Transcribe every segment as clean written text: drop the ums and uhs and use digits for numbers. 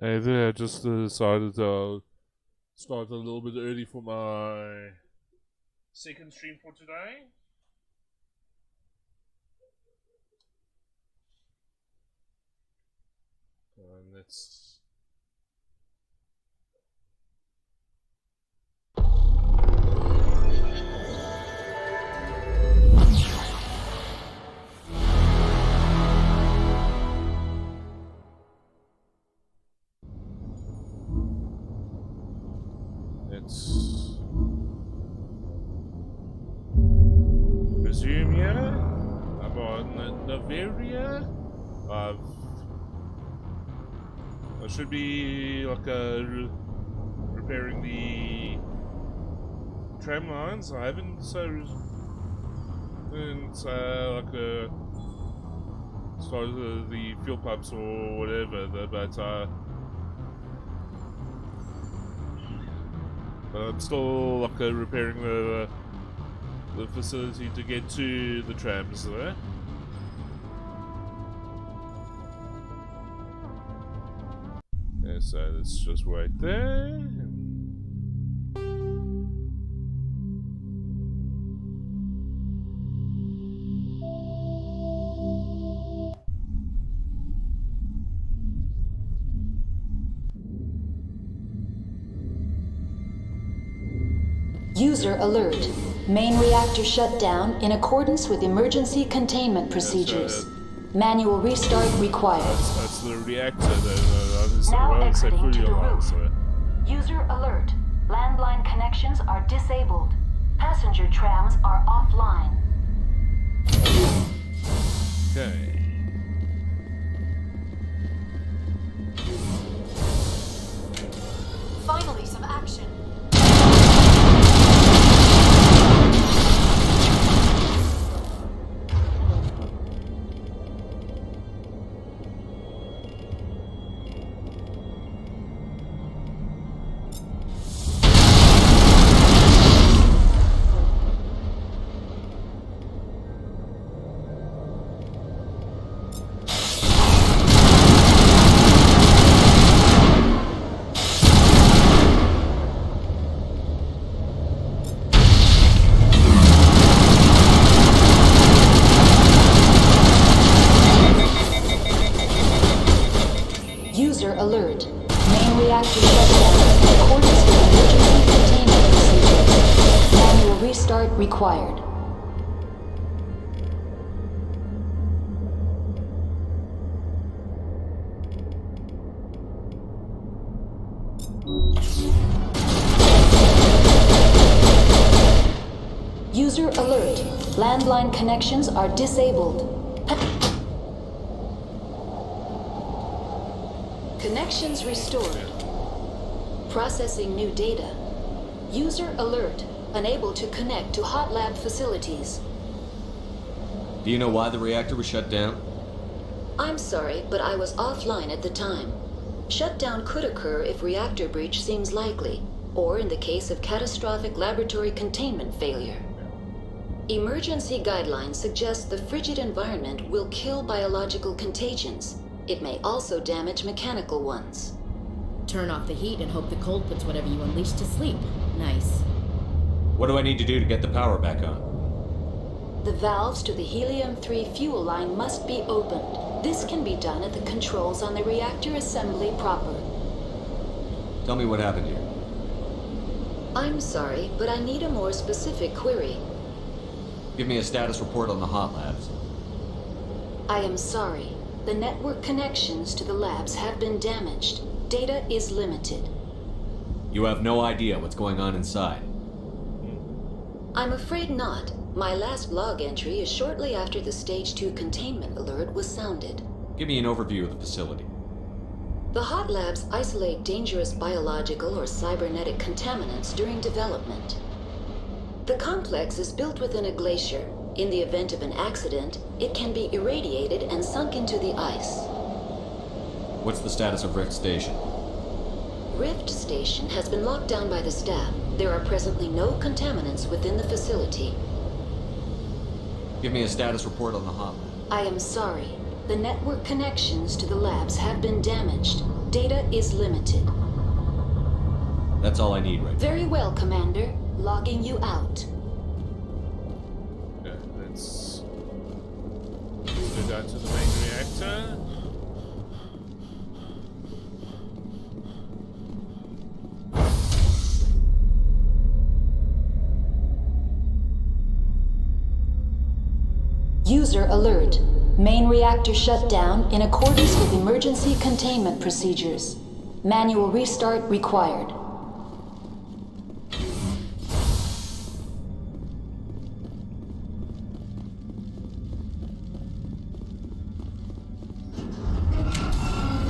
Hey there, I just decided to start a little bit early for my second stream for today. And let's. Let's resume here. I'm on Navaria. I should be like repairing the tram lines. I haven't started the fuel pumps or whatever, but I'm still like repairing the facility to get to the trams there. Yeah, so let's just wait there. User alert. Main reactor shut down in accordance with emergency containment procedures. Manual restart required. That's the reactor. Now exiting to the roof. User alert. Landline connections are disabled. Passenger trams are offline. Okay. Finally, some action. User alert. Main reactor shut down in accordance with emergency containment procedures. Manual restart required. User alert. Landline connections are disabled. Connections restored. Processing new data. User alert. Unable to connect to hot lab facilities. Do you know why the reactor was shut down? I'm sorry, but I was offline at the time. Shutdown could occur if reactor breach seems likely, or in the case of catastrophic laboratory containment failure. Emergency guidelines suggest the frigid environment will kill biological contagions. It may also damage mechanical ones. Turn off the heat and hope the cold puts whatever you unleash to sleep. Nice. What do I need to do to get the power back on? The valves to the helium-3 fuel line must be opened. This can be done at the controls on the reactor assembly proper. Tell me what happened here. I'm sorry, but I need a more specific query. Give me a status report on the hot labs. I am sorry. The network connections to the labs have been damaged. Data is limited. You have no idea what's going on inside. I'm afraid not. My last log entry is shortly after the Stage 2 containment alert was sounded. Give me an overview of the facility. The hot labs isolate dangerous biological or cybernetic contaminants during development. The complex is built within a glacier. In the event of an accident, it can be irradiated and sunk into the ice. What's the status of Rift Station? Rift Station has been locked down by the staff. There are presently no contaminants within the facility. Give me a status report on the hot lab. I am sorry. The network connections to the labs have been damaged. Data is limited. That's all I need right now. Very well, Commander. Logging you out. Okay, let's go down to the main reactor. User alert. Main reactor shut down in accordance with emergency containment procedures. Manual restart required.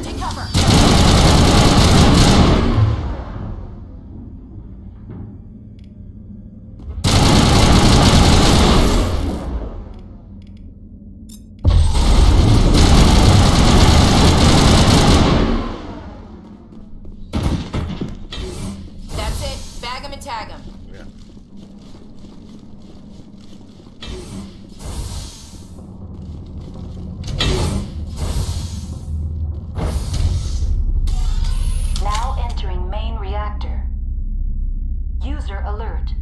Take cover! That's it. Bag 'em and tag 'em. Yeah. Now entering main reactor. User alert.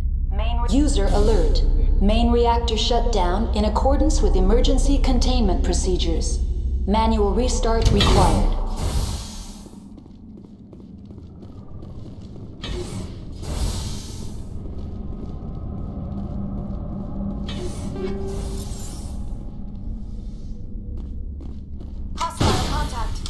User alert. Main reactor shut down in accordance with emergency containment procedures. Manual restart required. Hostile contact.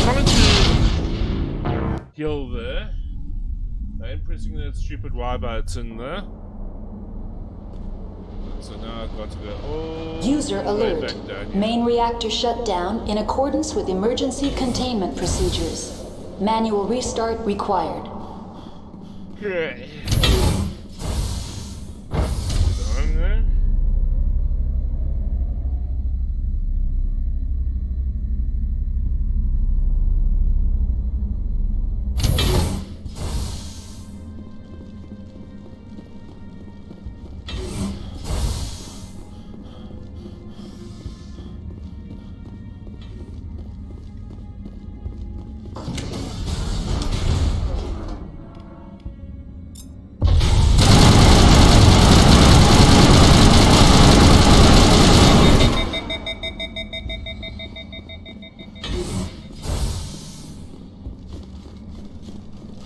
Trying to heal there. I'm pressing that stupid Y button there. So now I've got to go all User the way alert. back down here. Main reactor shut down in accordance with emergency containment procedures. Manual restart required. Okay. Down there.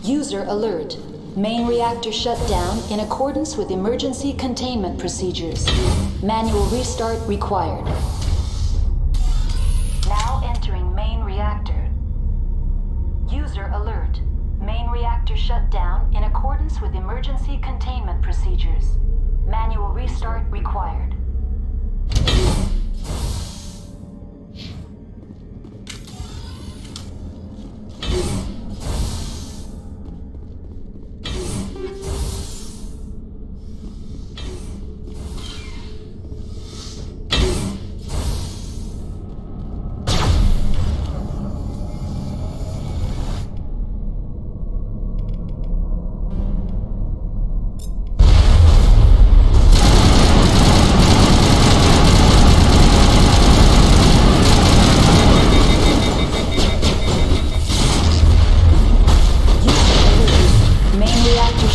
User alert. Main reactor shut down in accordance with emergency containment procedures. Manual restart required. Now entering main reactor. User alert. Main reactor shut down in accordance with emergency containment procedures. Manual restart required.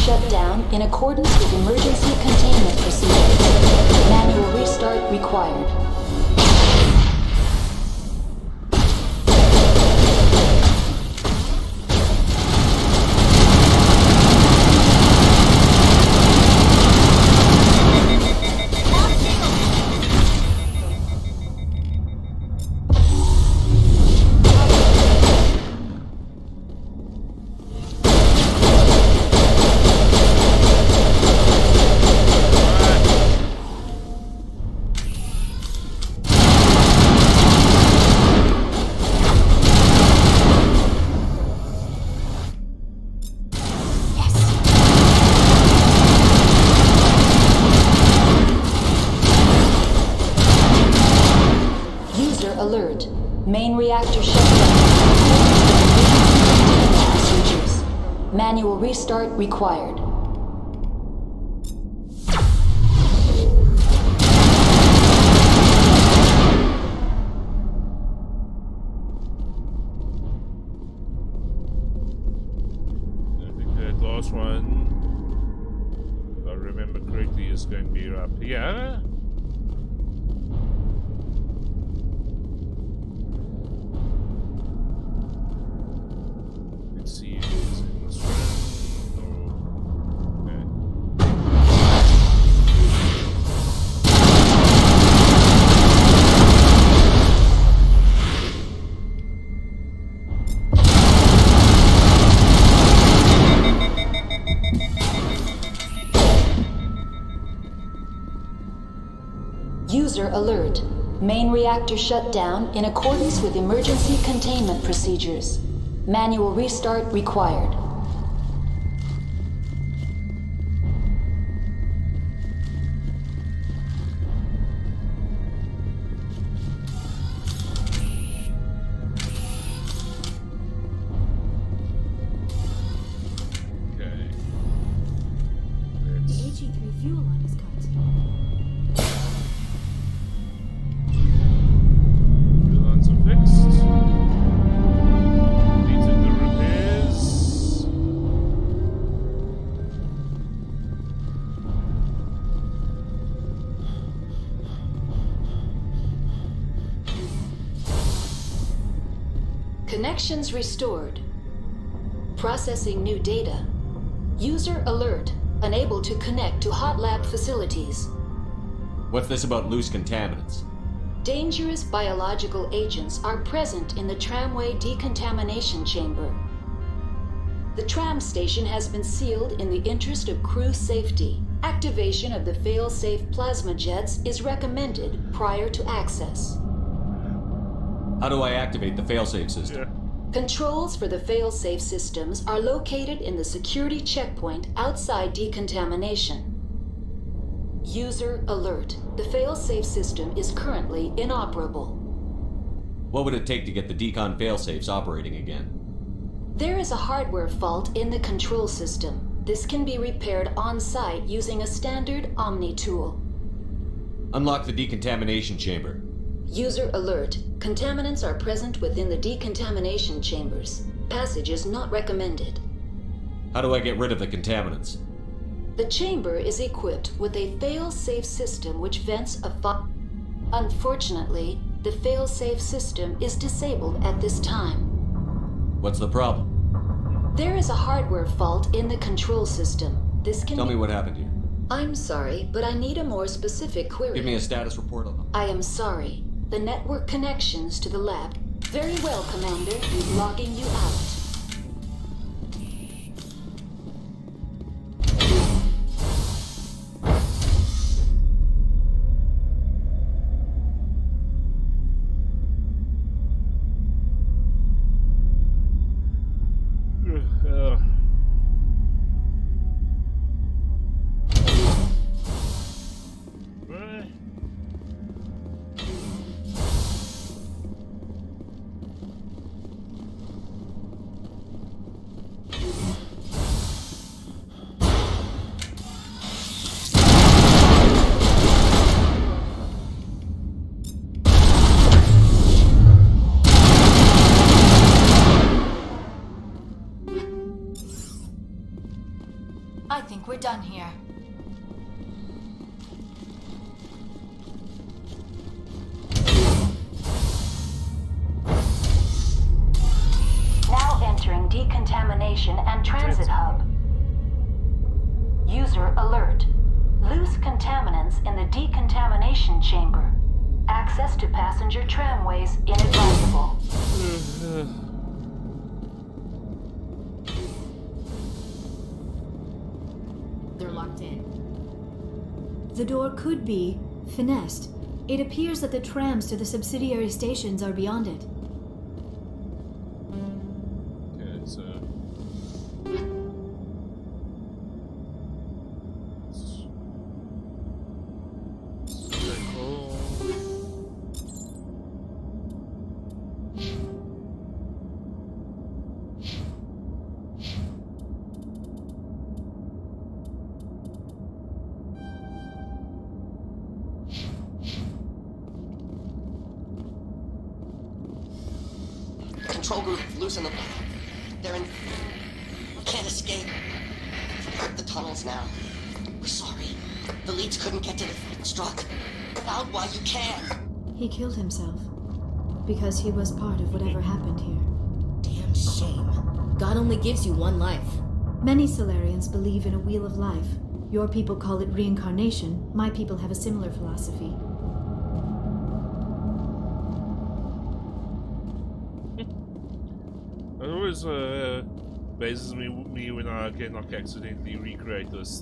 Shut down in accordance with emergency containment procedures. Manual restart required. reactor shutdown. Procedures. Manual restart required. I think that last one, if I remember correctly, is going to be up here. Let's see if it's in this room. Okay. User alert. Main reactor shut down in accordance with emergency containment procedures. Manual restart required. Okay. The Let's HE3 fuel line is cut. fuel lines are fixed. Completed the repairs. Connections restored. Processing new data. User alert. Unable to connect to hot lab facilities. What's this about loose contaminants? Dangerous biological agents are present in the tramway decontamination chamber. The tram station has been sealed in the interest of crew safety. Activation of the fail-safe plasma jets is recommended prior to access. How do I activate the failsafe system? Yeah. Controls for the fail-safe systems are located in the security checkpoint outside decontamination. User alert. The fail-safe system is currently inoperable. What would it take to get the decon failsafes operating again? There is a hardware fault in the control system. This can be repaired on-site using a standard Omni tool. Unlock the decontamination chamber. User alert. Contaminants are present within the decontamination chambers. Passage is not recommended. How do I get rid of the contaminants? The chamber is equipped with a fail-safe system which vents a Unfortunately, the fail-safe system is disabled at this time. What's the problem? There is a hardware fault in the control system. This can Tell be... me what happened here. I'm sorry, but I need a more specific query. Give me a status report on them. I am sorry. The network connections to the lab... Very well, Commander. Logging you out. I think we're done here. Now entering decontamination and transit hub. User alert. Loose contaminants in the decontamination chamber. Access to passenger tramways inadvisable. They're locked in. The door could be finessed. It appears that the trams to the subsidiary stations are beyond it. Okay, so circle. control group loosen them. They're in... Can't escape. The tunnels now. We're sorry. The leads couldn't get to the struck. Out while you can. He killed himself. Because he was part of whatever happened here. Damn shame. God only gives you one life. Many Solarians believe in a wheel of life. Your people call it reincarnation. My people have a similar philosophy. It always bases me when I can like accidentally recreate this.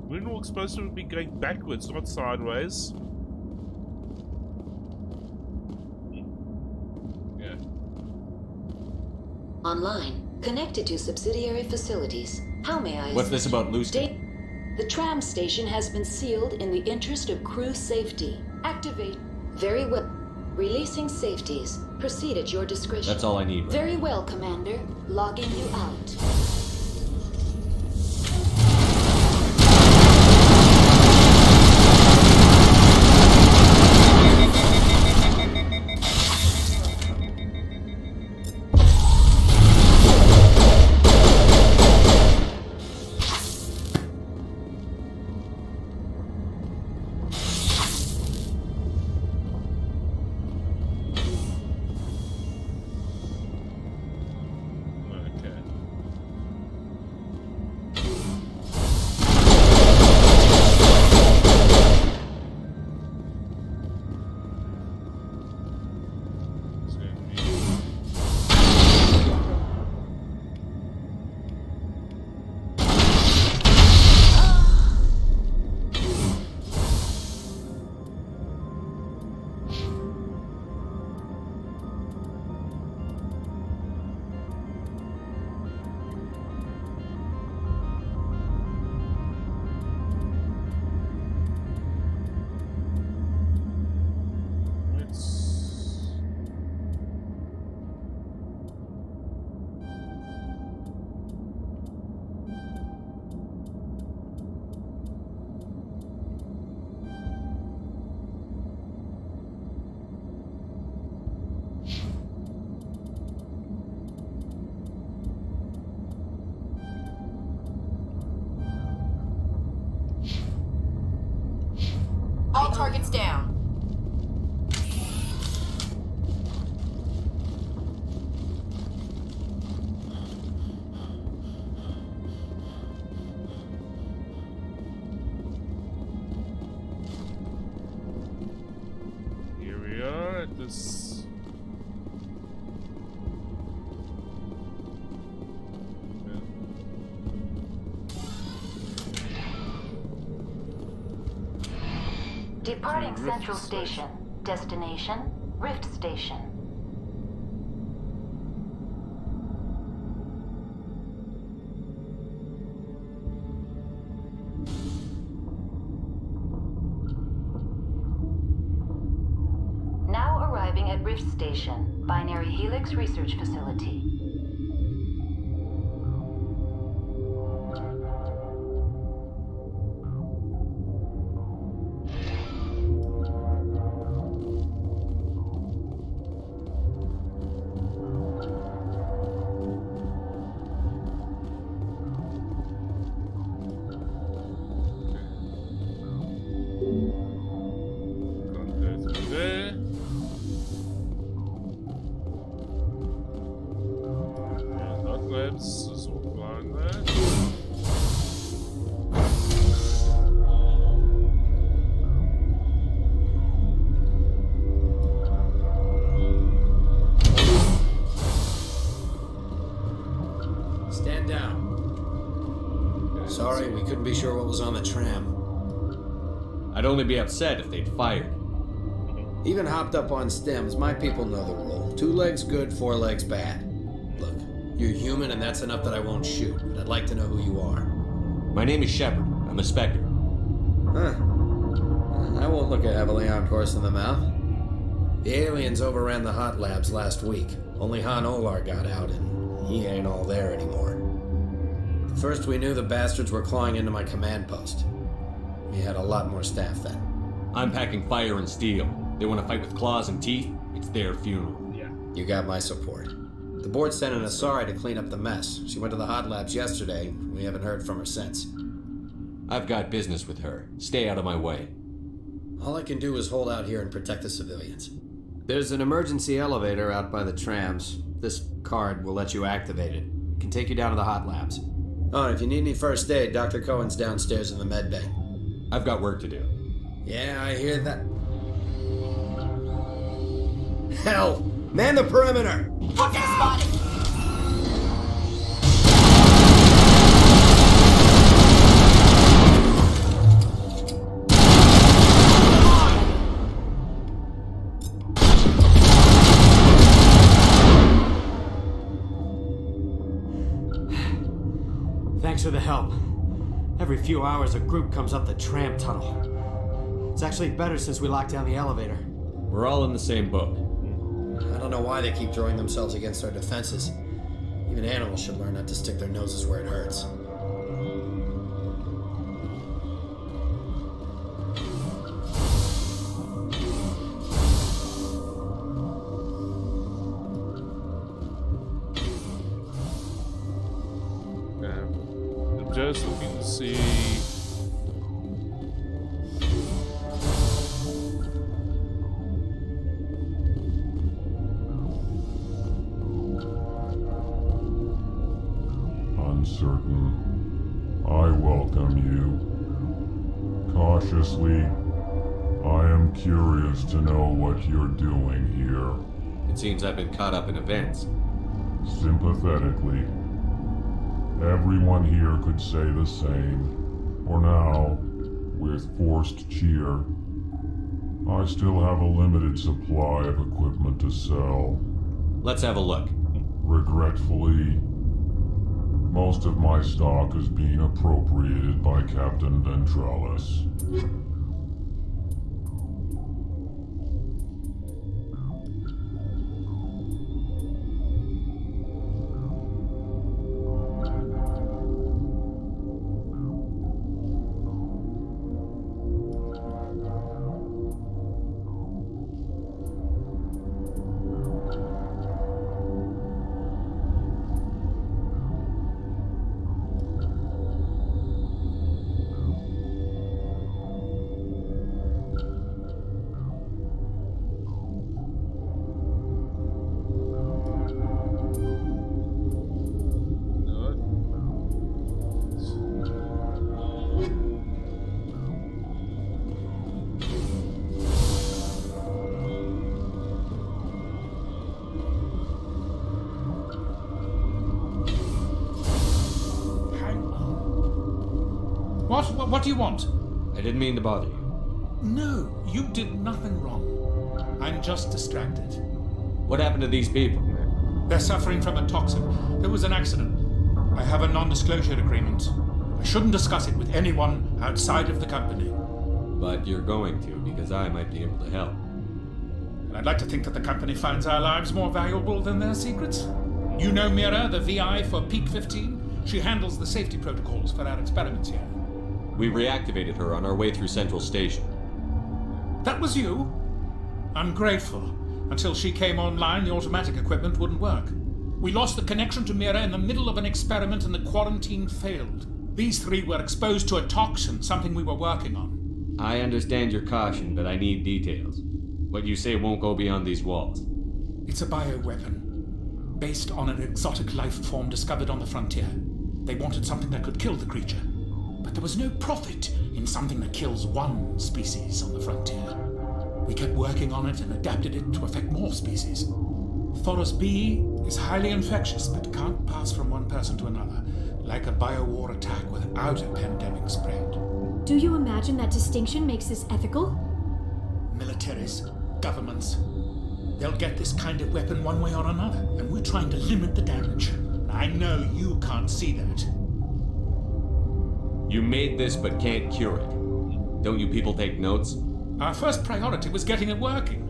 Moonwalk's supposed to be going backwards, not sideways. Yeah. Online. Connected to subsidiary facilities. How may I What's this assist? about Lucy? The tram station has been sealed in the interest of crew safety. Activate. Very well. Releasing safeties. Proceed at your discretion. That's all I need. Right? Very well, Commander. Logging you out. All targets down. Here we are at this. Departing Central Station. Destination, Rift Station. Now arriving at Rift Station, Binary Helix Research Facility. Stand down. Sorry, we couldn't be sure what was on the tram. I'd only be upset if they'd fired. Even hopped up on stems, my people know the rule. 2 legs good, 4 legs bad. Look, you're human and that's enough that I won't shoot, but I'd like to know who you are. My name is Shepard. I'm a Spectre. Huh. I won't look a heavily armed horse in the mouth. The aliens overran the hot labs last week. Only Han Olar got out and he ain't all there anymore. First we knew the bastards were clawing into my command post. We had a lot more staff then. I'm packing fire and steel. They want to fight with claws and teeth? It's their funeral. Yeah. You got my support. The board sent an Asari to clean up the mess. She went to the hot labs yesterday. We haven't heard from her since. I've got business with her. Stay out of my way. All I can do is hold out here and protect the civilians. There's an emergency elevator out by the trams. This card will let you activate it. It can take you down to the hot labs. Oh, and if you need any first aid, Dr. Cohen's downstairs in the med bay. I've got work to do. Yeah, I hear that. Hell! Man the perimeter! Hostile spotted! Thanks for the help. Every few hours a group comes up the tram tunnel. It's actually better since we locked down the elevator. We're all in the same boat. I don't know why they keep throwing themselves against our defenses. Even animals should learn not to stick their noses where it hurts. I'm just looking to see. Uncertain, I welcome you. Cautiously, I am curious to know what you're doing here. It seems I've been caught up in events. Sympathetically, everyone here could say the same. For now, with forced cheer, I still have a limited supply of equipment to sell. Let's have a look. Regretfully, most of my stock is being appropriated by Captain Ventralis. What do you want? I didn't mean to bother you. No, you did nothing wrong. I'm just distracted. What happened to these people? They're suffering from a toxin. There was an accident. I have a non-disclosure agreement. I shouldn't discuss it with anyone outside of the company. But you're going to, because I might be able to help. And I'd like to think that the company finds our lives more valuable than their secrets. You know Mira, the VI for Peak 15? She handles the safety protocols for our experiments here. We reactivated her on our way through Central Station. That was you? I'm grateful. Until she came online, the automatic equipment wouldn't work. We lost the connection to Mira in the middle of an experiment and the quarantine failed. These three were exposed to a toxin, something we were working on. I understand your caution, but I need details. What you say won't go beyond these walls. It's a bioweapon, based on an exotic life form discovered on the frontier. They wanted something that could kill the creature. But there was no profit in something that kills one species on the frontier. We kept working on it and adapted it to affect more species. Thoros B is highly infectious, but can't pass from one person to another, like a biowar attack without a pandemic spread. Do you imagine that distinction makes this ethical? Militaries, governments, they'll get this kind of weapon one way or another, and we're trying to limit the damage. I know you can't see that. You made this but can't cure it. Don't you people take notes? Our first priority was getting it working.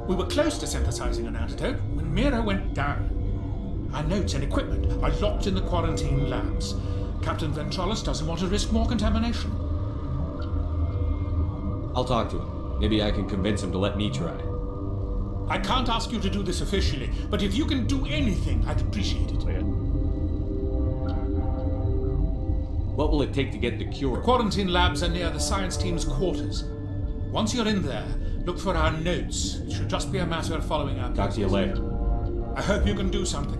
We were close to synthesizing an antidote when Mira went down. Our notes and equipment are locked in the quarantine labs. Captain Ventralis doesn't want to risk more contamination. I'll talk to him. Maybe I can convince him to let me try. I can't ask you to do this officially, but if you can do anything, I'd appreciate it. Okay. What will it take to get the cure? The quarantine labs are near the science team's quarters. Once you're in there, look for our notes. It should just be a matter of following our Talk to you later. I hope you can do something.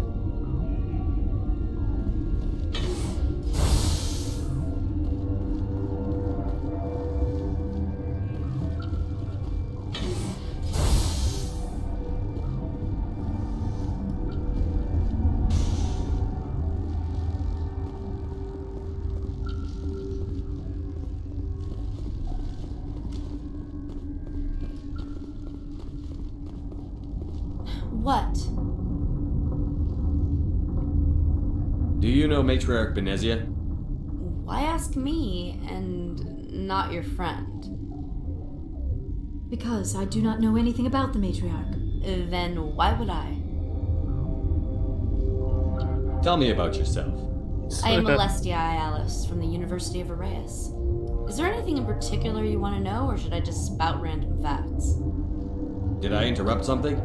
What? Do you know Matriarch Benezia? Why ask me and not your friend? Because I do not know anything about the matriarch. Then why would I? Tell me about yourself. I am Alestia Ayalis from the University of Arraeus. Is there anything in particular you want to know, or should I just spout random facts? Did I interrupt something?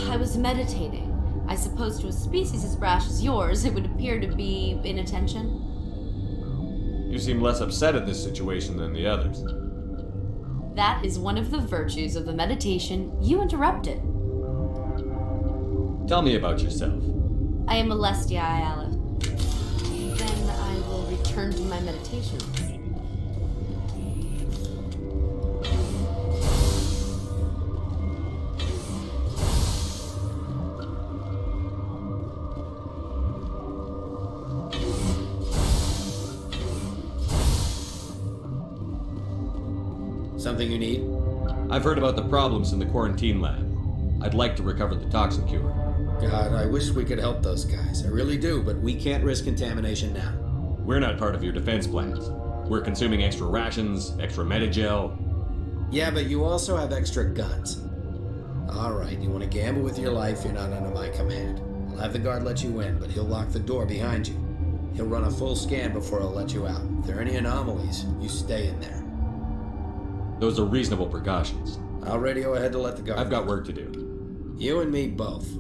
I was meditating. I suppose to a species as brash as yours, it would appear to be inattention. You seem less upset at this situation than the others. That is one of the virtues of the meditation you interrupted. Tell me about yourself. I am Alestia Ayalis. Then I will return to my meditations. Something you need? I've heard about the problems in the quarantine lab. I'd like to recover the toxin cure. God, I wish we could help those guys. I really do, but we can't risk contamination now. We're not part of your defense plans. We're consuming extra rations, extra Medigel. Yeah, but you also have extra guns. Alright, you want to gamble with your life, you're not under my command. I'll have the guard let you in, but he'll lock the door behind you. He'll run a full scan before he'll let you out. If there are any anomalies, you stay in there. Those are reasonable precautions. I'll radio ahead to let the guard. I've got work to do. You and me both.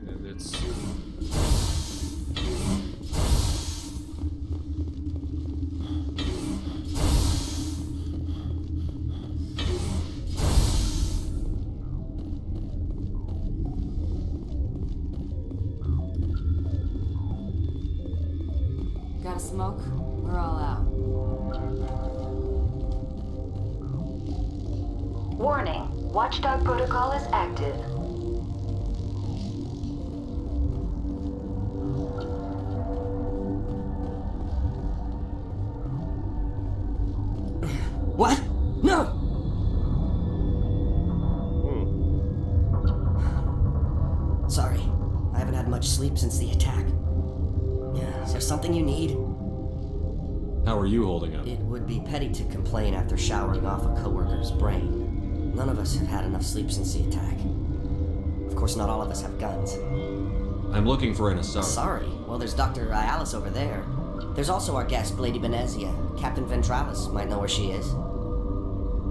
And it's... Got a smoke? We're all out. Warning, Watchdog protocol is active. What? No! Sorry, I haven't had much sleep since the attack. Is there something you need? How are you holding up? It would be petty to complain after showering off a coworker's brain. None of us have had enough sleep since the attack. Of course, not all of us have guns. I'm looking for an Asari. Sorry. Well, there's Dr. Ayalis over there. There's also our guest, Lady Benezia. Captain Ventralis might know where she is.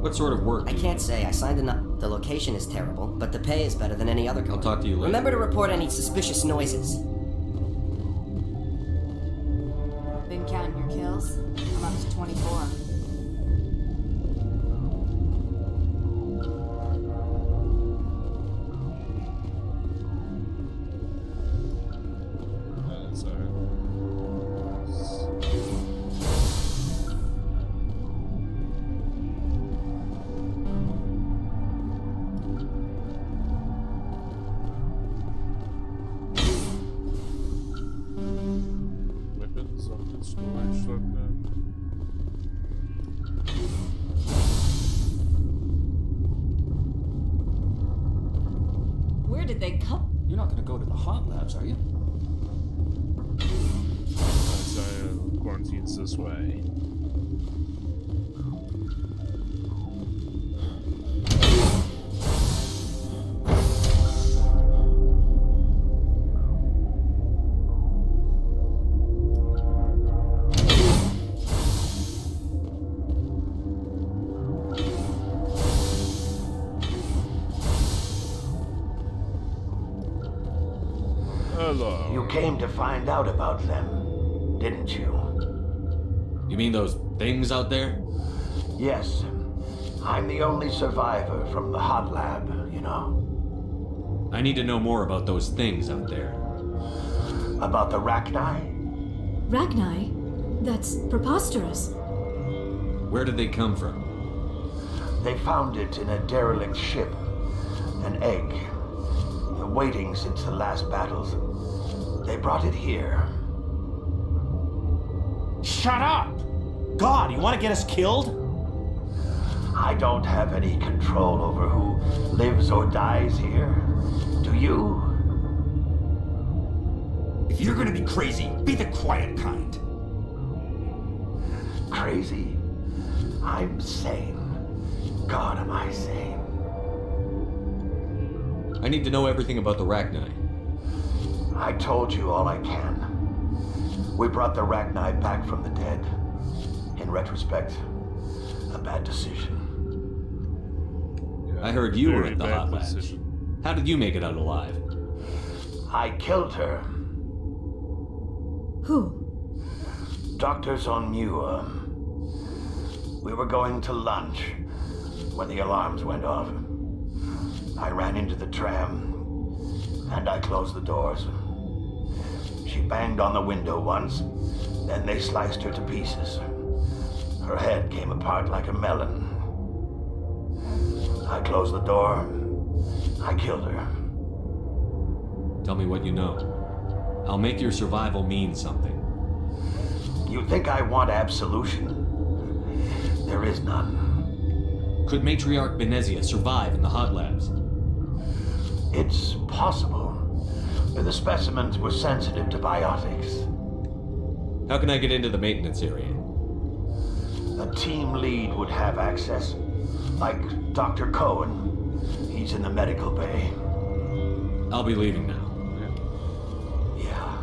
What sort of work? I can't say. I signed enough. The location is terrible, but the pay is better than any other company. I'll talk to you later. Remember to report any suspicious noises. Been counting your kills? I'm up to 24. That's alright. Weapons on the storage locker. Where did they come? You're not gonna go to the hot labs, are you? Quarantine's this way. Hello. You came to find out about them, didn't you? You mean those things out there? Yes. I'm the only survivor from the hot lab, you know. I need to know more about those things out there. About the Rachni? Rachni? That's preposterous. Where did they come from? They found it in a derelict ship. An egg. Waiting since the last battles. They brought it here. Shut up! God, you want to get us killed? I don't have any control over who lives or dies here. Do you? If you're gonna be crazy, be the quiet kind. Crazy? I'm sane. God, am I sane? I need to know everything about the Rachni. I told you all I can. We brought the Rachni back from the dead. In retrospect, a bad decision. I heard you were at the Very hot bad labs. decision. How did you make it out alive? I killed her. Who? Doctors on Muir. We were going to lunch when the alarms went off. I ran into the tram, and I closed the doors. She banged on the window once, then they sliced her to pieces. Her head came apart like a melon. I closed the door. I killed her. Tell me what you know. I'll make your survival mean something. You think I want absolution? There is none. Could Matriarch Benezia survive in the hot labs? It's possible. The specimens were sensitive to biotics. How can I get into the maintenance area? A team lead would have access. Like Dr. Cohen. He's in the medical bay. I'll be leaving now. Yeah.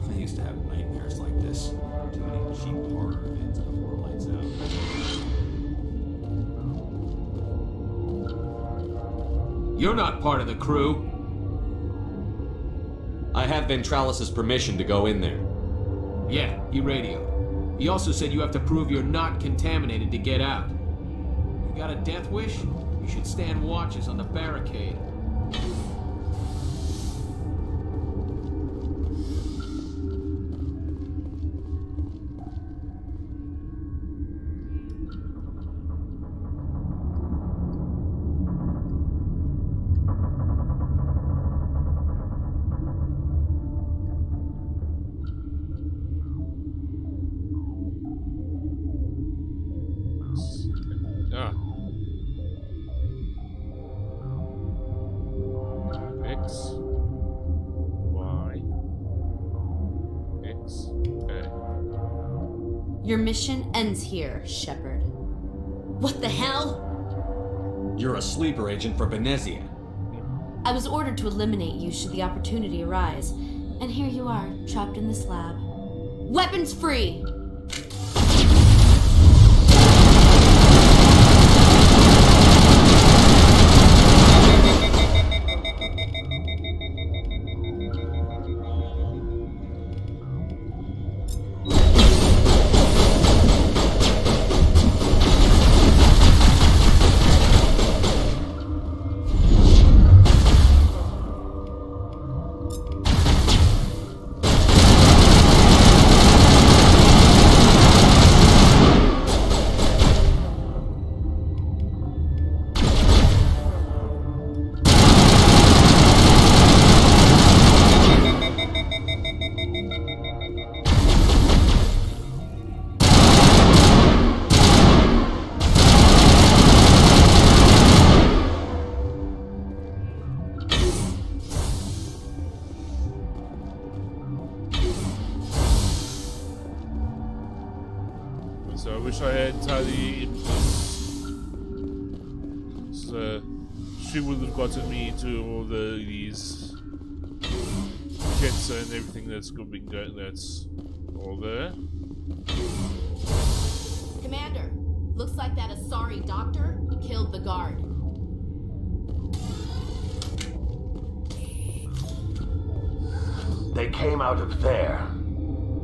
I used to have nightmares like this. Too many cheap horror events before lights out. You're not part of the crew. I have Ventralis' permission to go in there. Yeah, he radioed. He also said you have to prove you're not contaminated to get out. You got a death wish? You should stand watches on the barricade. Ah. X. Y. X. A. Your mission ends here, Shepard. What the hell? You're a sleeper agent for Benezia. I was ordered to eliminate you should the opportunity arise, and here you are, trapped in this lab. Weapons free! So I wish I had Tali in so she would have gotten me to all these jets and everything that's been going, that's all there. Commander, looks like that Asari doctor killed the guard. They came out of there.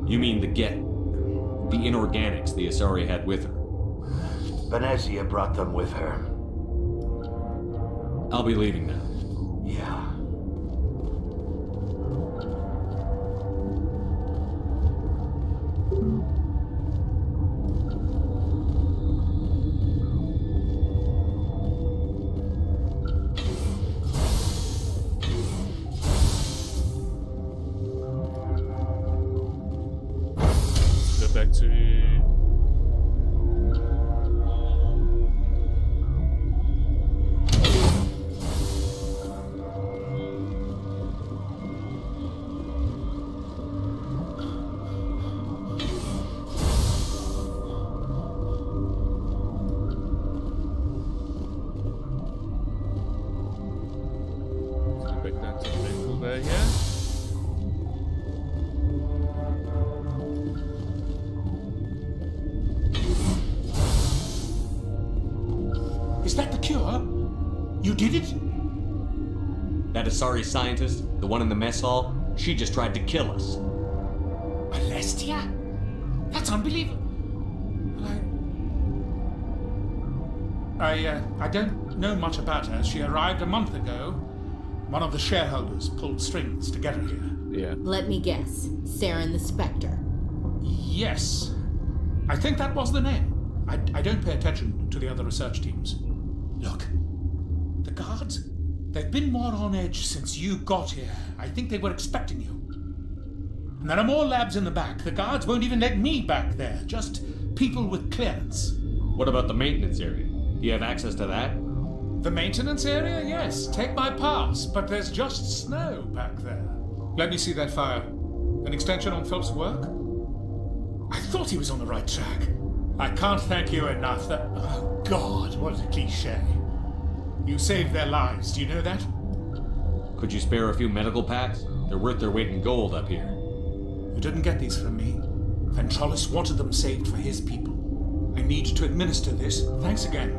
You mean the Get? The inorganics the Asari had with her? Venezia brought them with her. I'll be leaving now. Yeah. Go back to Is that the cure? You did it? That Asari scientist, the one in the mess hall, she just tried to kill us. Alestia? That's unbelievable. I don't know much about her. She arrived a month ago. One of the shareholders pulled strings to get her here. Yeah. Let me guess. Saren the Spectre. Yes. I think that was the name. I don't pay attention to the other research teams. Look, the guards, they've been more on edge since you got here. I think they were expecting you. And there are more labs in the back. The guards won't even let me back there. Just people with clearance. What about the maintenance area? Do you have access to that? The maintenance area? Yes. Take my pass. But there's just snow back there. Let me see that file. An extension on Philip's work? I thought he was on the right track. I can't thank you enough. Oh, God, what a cliche. You saved their lives. Do you know that? Could you spare a few medical packs? They're worth their weight in gold up here. You didn't get these from me. Ventrolis wanted them saved for his people. I need to administer this. Thanks again.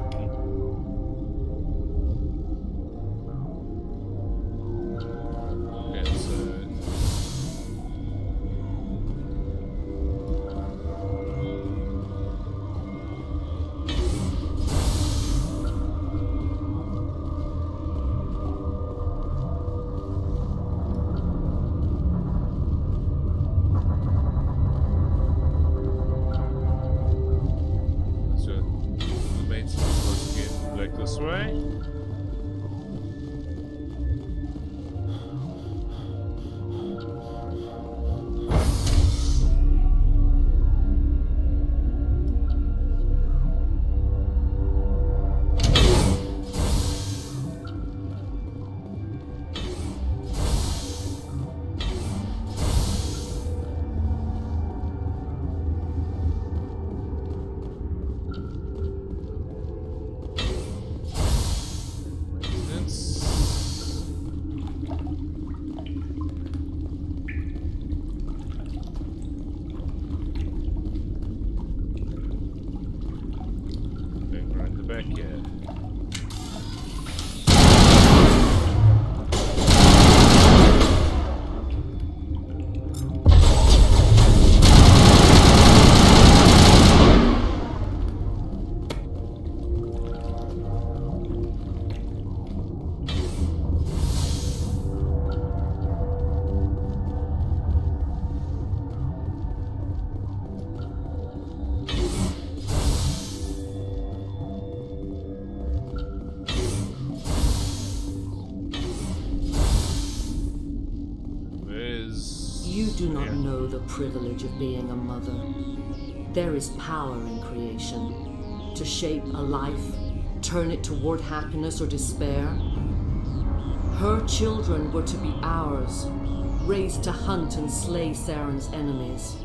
This way. You do not know the privilege of being a mother. There is power in creation. To shape a life, turn it toward happiness or despair. Her children were to be ours, raised to hunt and slay Saren's enemies.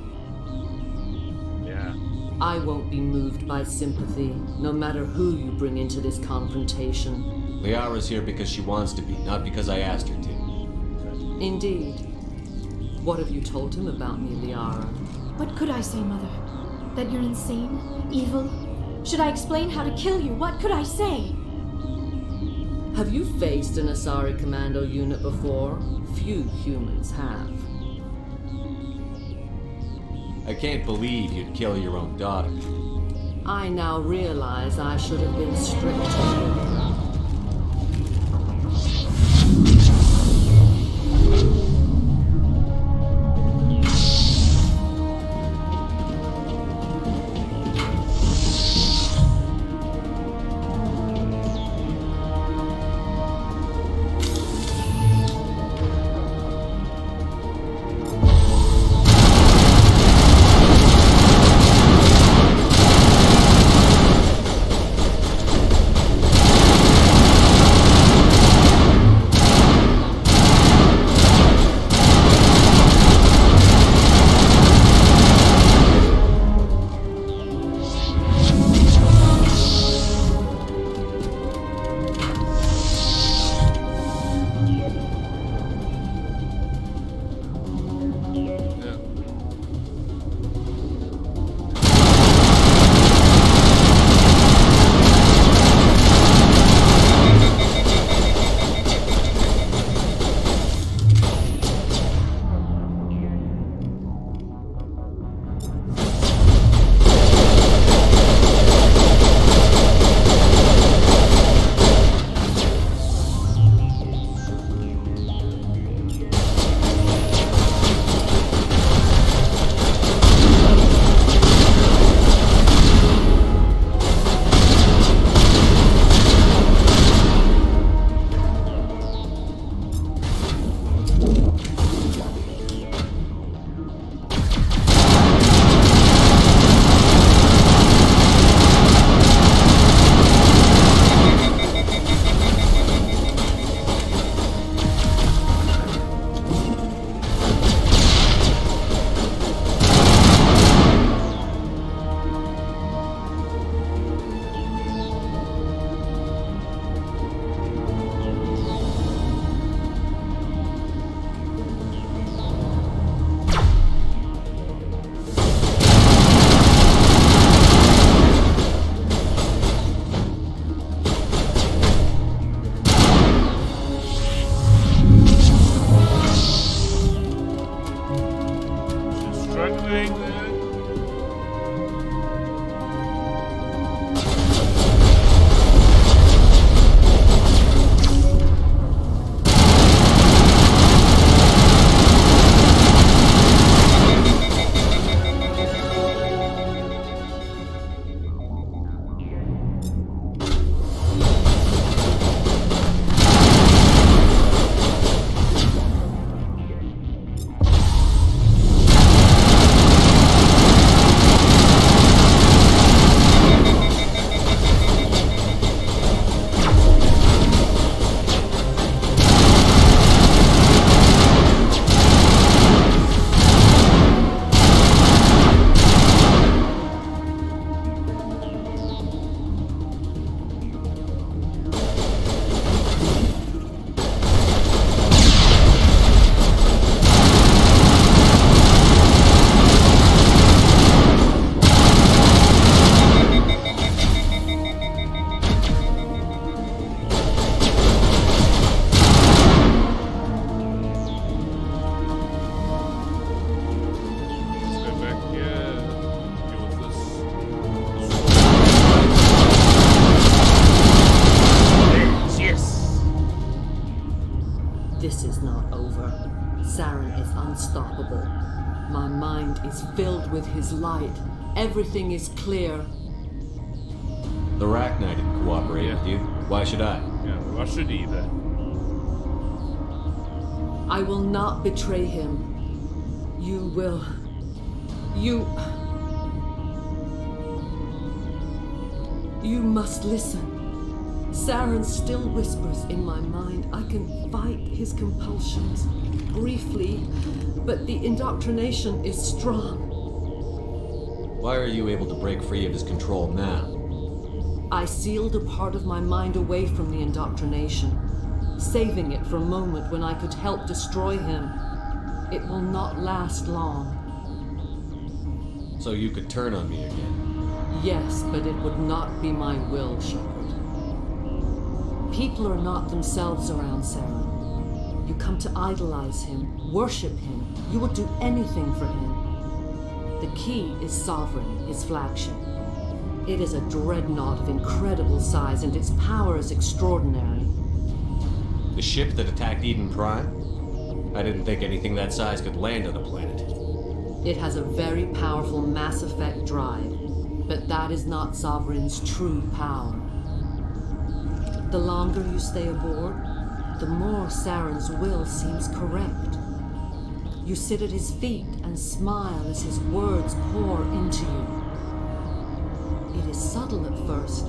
Yeah. I won't be moved by sympathy, no matter who you bring into this confrontation. Liara's here because she wants to be, not because I asked her to. Indeed. What have you told him about me, Liara? What could I say, Mother? That you're insane? Evil? Should I explain how to kill you? What could I say? Have you faced an Asari commando unit before? Few humans have. I can't believe you'd kill your own daughter. I now realize I should have been stricter. This is not over. Saren is unstoppable. My mind is filled with his light. Everything is clear. The Rachni didn't cooperate with you. Why should I? Yeah, why should he then? I will not betray him. You will. You must listen. Saren still whispers in my mind. I can fight his compulsions briefly, but the indoctrination is strong. Why are you able to break free of his control now? I sealed a part of my mind away from the indoctrination, saving it for a moment when I could help destroy him. It will not last long. So you could turn on me again? Yes, but it would not be my will, Shepard. People are not themselves around Saren. You come to idolize him, worship him. You would do anything for him. The key is Sovereign, his flagship. It is a dreadnought of incredible size, and its power is extraordinary. The ship that attacked Eden Prime? I didn't think anything that size could land on a planet. It has a very powerful mass effect drive, but that is not Sovereign's true power. The longer you stay aboard, the more Saren's will seems correct. You sit at his feet and smile as his words pour into you. It is subtle at first.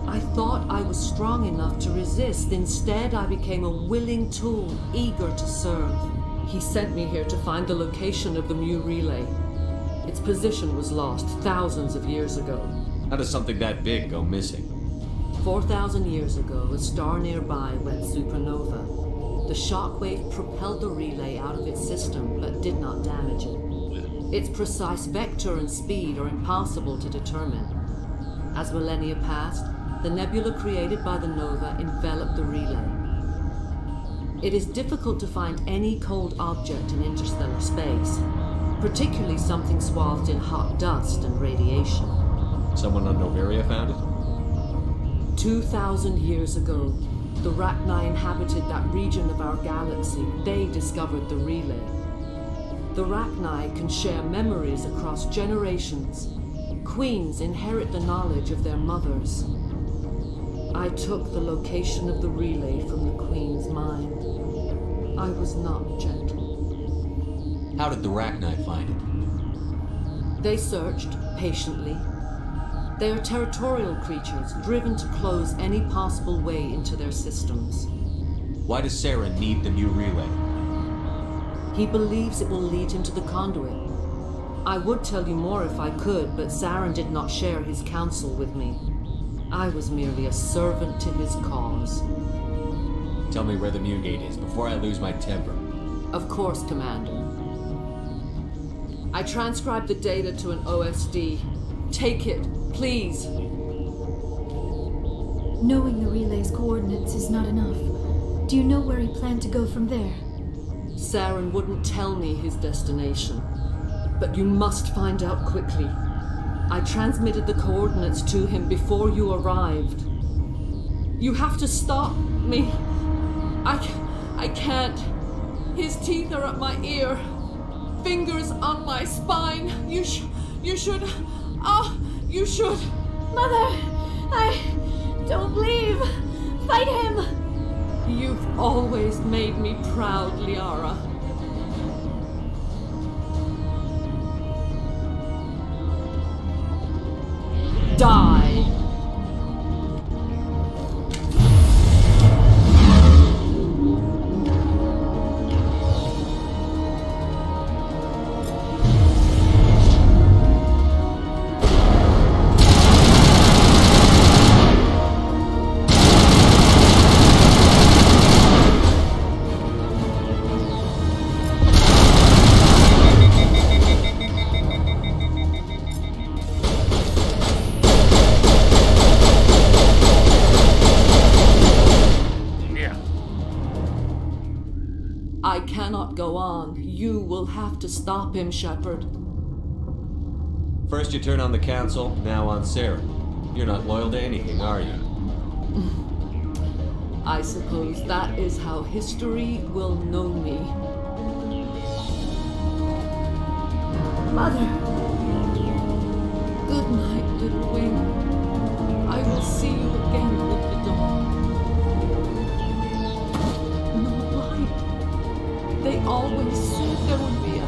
I thought I was strong enough to resist. Instead, I became a willing tool, eager to serve. He sent me here to find the location of the Mu relay. Its position was lost thousands of years ago. How does something that big go missing? 4,000 years ago, a star nearby went supernova. The shockwave propelled the relay out of its system, but did not damage it. Its precise vector and speed are impossible to determine. As millennia passed, the nebula created by the nova enveloped the relay. It is difficult to find any cold object in interstellar space, particularly something swathed in hot dust and radiation. Someone on Noveria found it? 2,000 years ago, the Rachni inhabited that region of our galaxy. They discovered the relay. The Rachni can share memories across generations. Queens inherit the knowledge of their mothers. I took the location of the relay from the Queen's mind. I was not gentle. How did the Rachni find it? They searched patiently. They are territorial creatures, driven to close any possible way into their systems. Why does Saren need the Mu relay? He believes it will lead him to the conduit. I would tell you more if I could, but Saren did not share his counsel with me. I was merely a servant to his cause. Tell me where the Mu gate is before I lose my temper. Of course, Commander. I transcribed the data to an OSD. Take it, please. Knowing the relay's coordinates is not enough. Do you know where he planned to go from there? Saren wouldn't tell me his destination. But you must find out quickly. I transmitted the coordinates to him before you arrived. You have to stop me. I can't. His teeth are at my ear. Fingers on my spine. You should. You should. Mother, don't leave. Fight him. You've always made me proud, Liara. Die! I cannot go on. You will have to stop him, Shepard. First you turn on the Council, now on Saren. You're not loyal to anything, are you? I suppose that is how history will know me. Mother! Good night, little wing. I will see you again with the dawn. No light. They always said there would be a...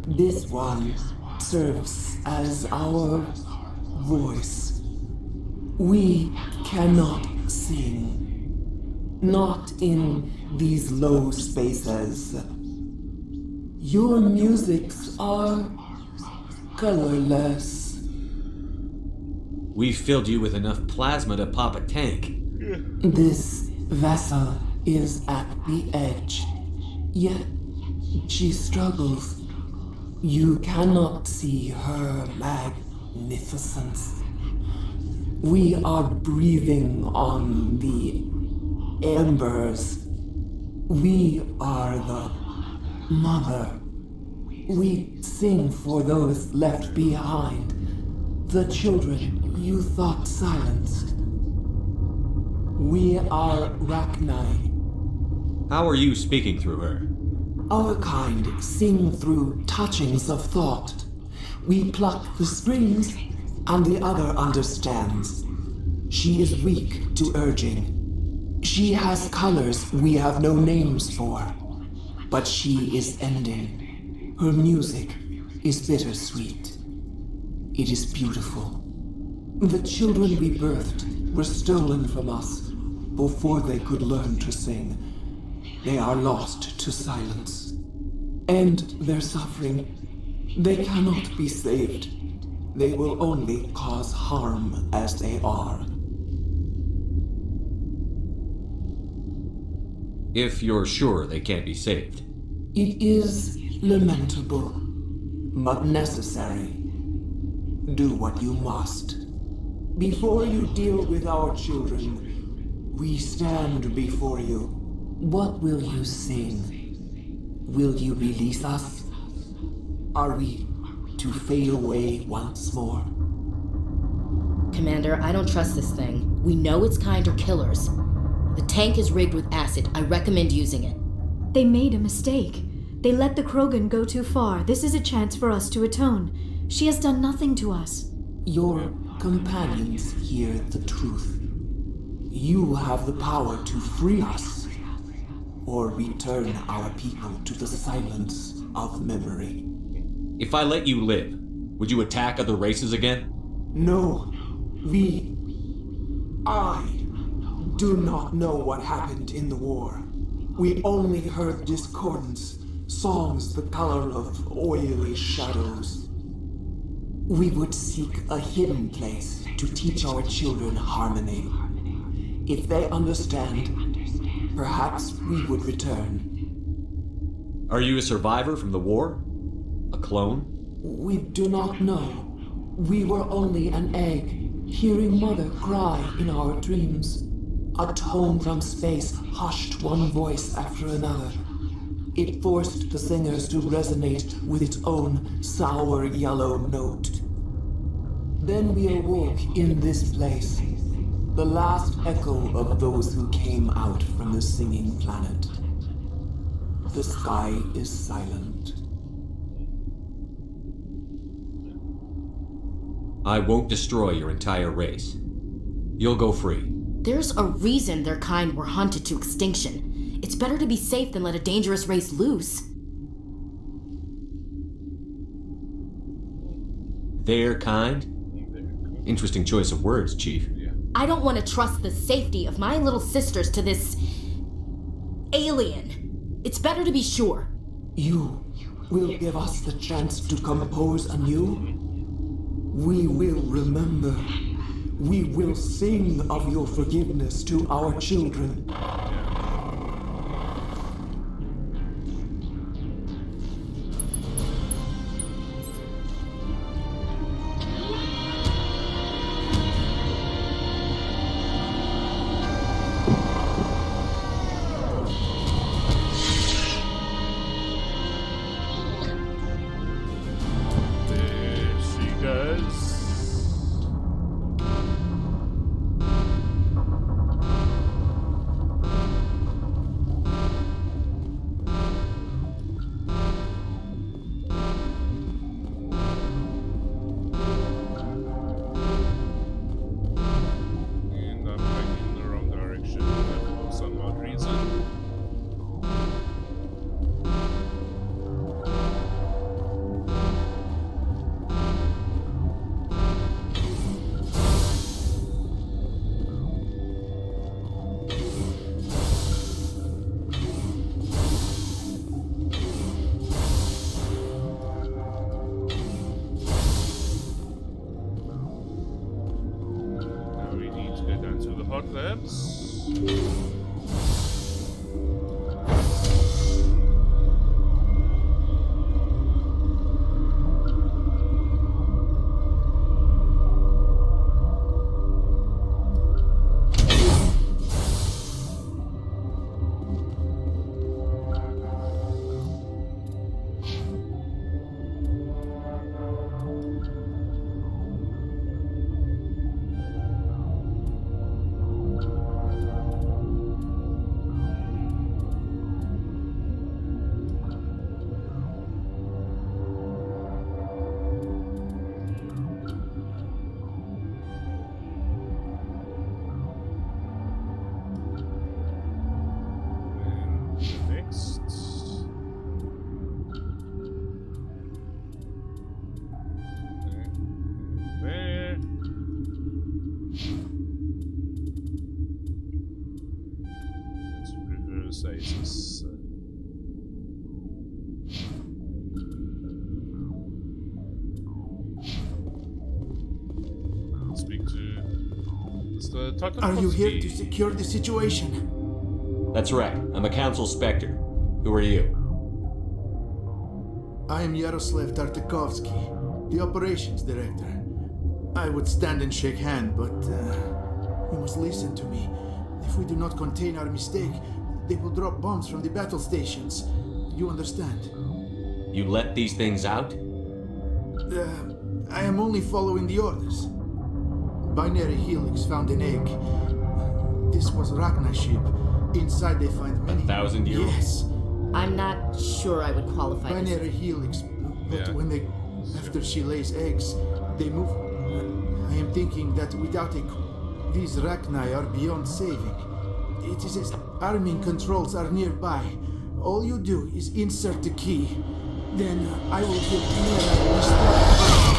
This one serves as our voice. We cannot sing. Not in these low spaces. Your musics are colorless. We've filled you with enough plasma to pop a tank. This vessel is at the edge, yet she struggles. You cannot see her magnificence. We are breathing on the embers. We are the mother. We sing for those left behind, the children you thought silenced. We are Rachni. How are you speaking through her? Our kind sing through touchings of thought. We pluck the strings, and the other understands. She is weak to urging. She has colors we have no names for. But she is ending. Her music is bittersweet. It is beautiful. The children we birthed were stolen from us before they could learn to sing. They are lost to silence. And their suffering, they cannot be saved. They will only cause harm as they are. If you're sure they can't be saved. It is lamentable, but necessary. Do what you must. Before you deal with our children, we stand before you. What will you sing? Will you release us? Are we to fade away once more? Commander, I don't trust this thing. We know its kind are killers. The tank is rigged with acid. I recommend using it. They made a mistake. They let the Krogan go too far. This is a chance for us to atone. She has done nothing to us. Your companions hear the truth. You have the power to free us, or return our people to the silence of memory. If I let you live, would you attack other races again? No. I do not know what happened in the war. We only heard discordance, songs the color of oily shadows. We would seek a hidden place to teach our children harmony. If they understand, perhaps we would return. Are you a survivor from the war? A clone? We do not know. We were only an egg, hearing Mother cry in our dreams. A tone from space hushed one voice after another. It forced the singers to resonate with its own sour yellow note. Then we awoke in this place, the last echo of those who came out from the singing planet. The sky is silent. I won't destroy your entire race. You'll go free. There's a reason their kind were hunted to extinction. It's better to be safe than let a dangerous race loose. Their kind? Interesting choice of words, Chief. I don't want to trust the safety of my little sisters to this alien. It's better to be sure. You will give us the chance to compose anew? We will remember. We will sing of your forgiveness to our children. hot labs. Speak to Mr. Tartakovsky. Are you here to secure the situation? That's right. I'm a council specter. Who are you? I am Yaroslav Tartakovsky, the operations director. I would stand and shake hand, but you must listen to me. If we do not contain our mistake, they will drop bombs from the battle stations. You understand? You let these things out? I am only following the orders. Binary Helix found an egg. This was Ragnar ship. Inside they find many... 1,000-year-old? Yes. I'm not sure I would qualify Binary Helix. But when they... After she lays eggs, they move... I am thinking that without a... These Ragnar are beyond saving. It is as... Arming controls are nearby. All you do is insert the key. Then I will give Mira a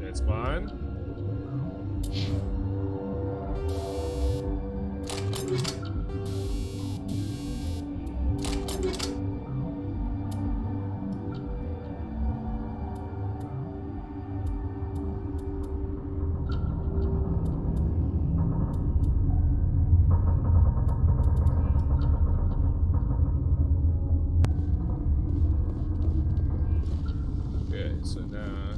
It's mine. Okay, so now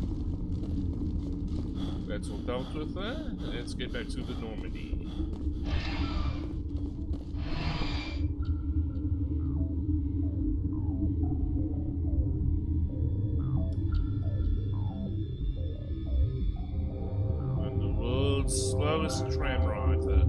that's all dealt with there. Let's get back to the Normandy. And the world's slowest tram ride there.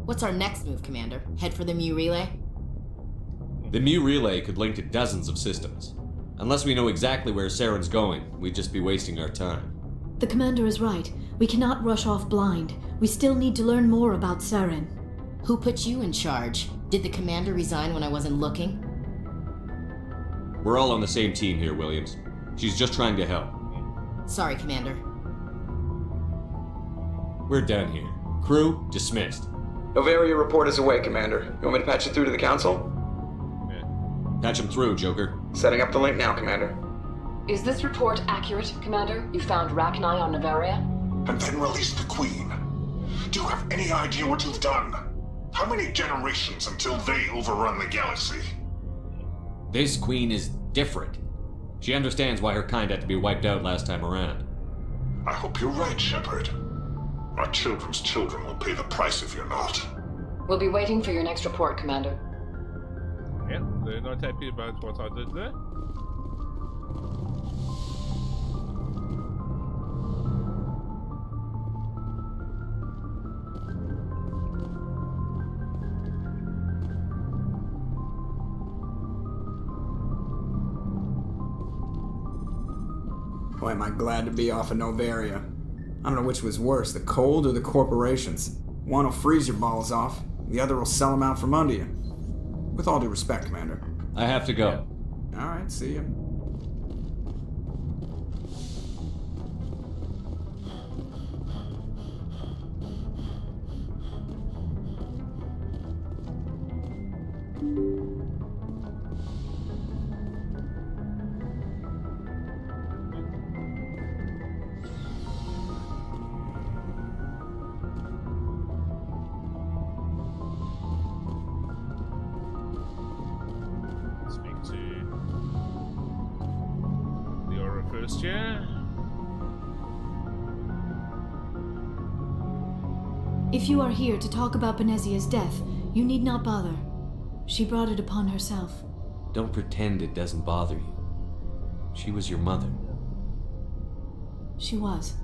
What's our next move, Commander? Head for the Mu relay? The Mu relay could link to dozens of systems. Unless we know exactly where Saren's going, we'd just be wasting our time. The commander is right. We cannot rush off blind. We still need to learn more about Saren. Who put you in charge? Did the commander resign when I wasn't looking? We're all on the same team here, Williams. She's just trying to help. Sorry, Commander. We're done here. Crew, dismissed. Novaria report is away, Commander. You want me to patch it through to the Council? Patch him through, Joker. Setting up the link now, Commander. Is this report accurate, Commander? You found Rachni on Novaria? And then released the Queen. Do you have any idea what you've done? How many generations until they overrun the galaxy? This Queen is different. She understands why her kind had to be wiped out last time around. I hope you're right, Shepard. Our children's children will pay the price if you're not. We'll be waiting for your next report, Commander. Yeah, they're not happy about what I did there. Boy, am I glad to be off of Novaria. I don't know which was worse, the cold or the corporations. One will freeze your balls off, the other will sell them out from under you. With all due respect, Commander. I have to go. Alright, see ya. If you are here to talk about Benezia's death, you need not bother. She brought it upon herself. Don't pretend it doesn't bother you. She was your mother. She was.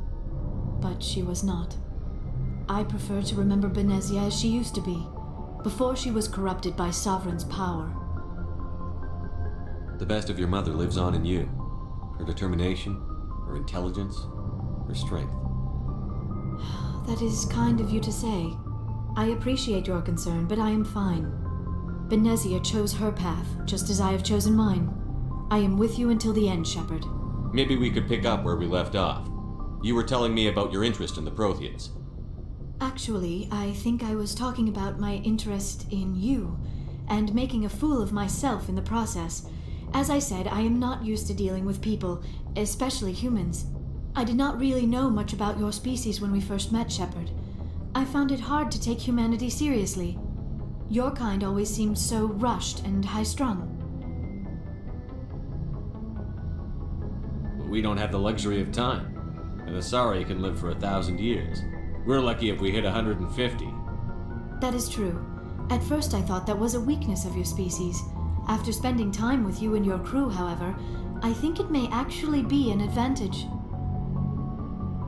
But she was not. I prefer to remember Benezia as she used to be, before she was corrupted by Sovereign's power. The best of your mother lives on in you. Her determination, her intelligence, her strength. That is kind of you to say. I appreciate your concern, but I am fine. Benezia chose her path, just as I have chosen mine. I am with you until the end, Shepard. Maybe we could pick up where we left off. You were telling me about your interest in the Protheans. Actually, I think I was talking about my interest in you, and making a fool of myself in the process. As I said, I am not used to dealing with people, especially humans. I did not really know much about your species when we first met, Shepard. I found it hard to take humanity seriously. Your kind always seemed so rushed and high-strung. We don't have the luxury of time. And the Asari can live for 1,000 years. We're lucky if we hit 150. That is true. At first I thought that was a weakness of your species. After spending time with you and your crew, however, I think it may actually be an advantage.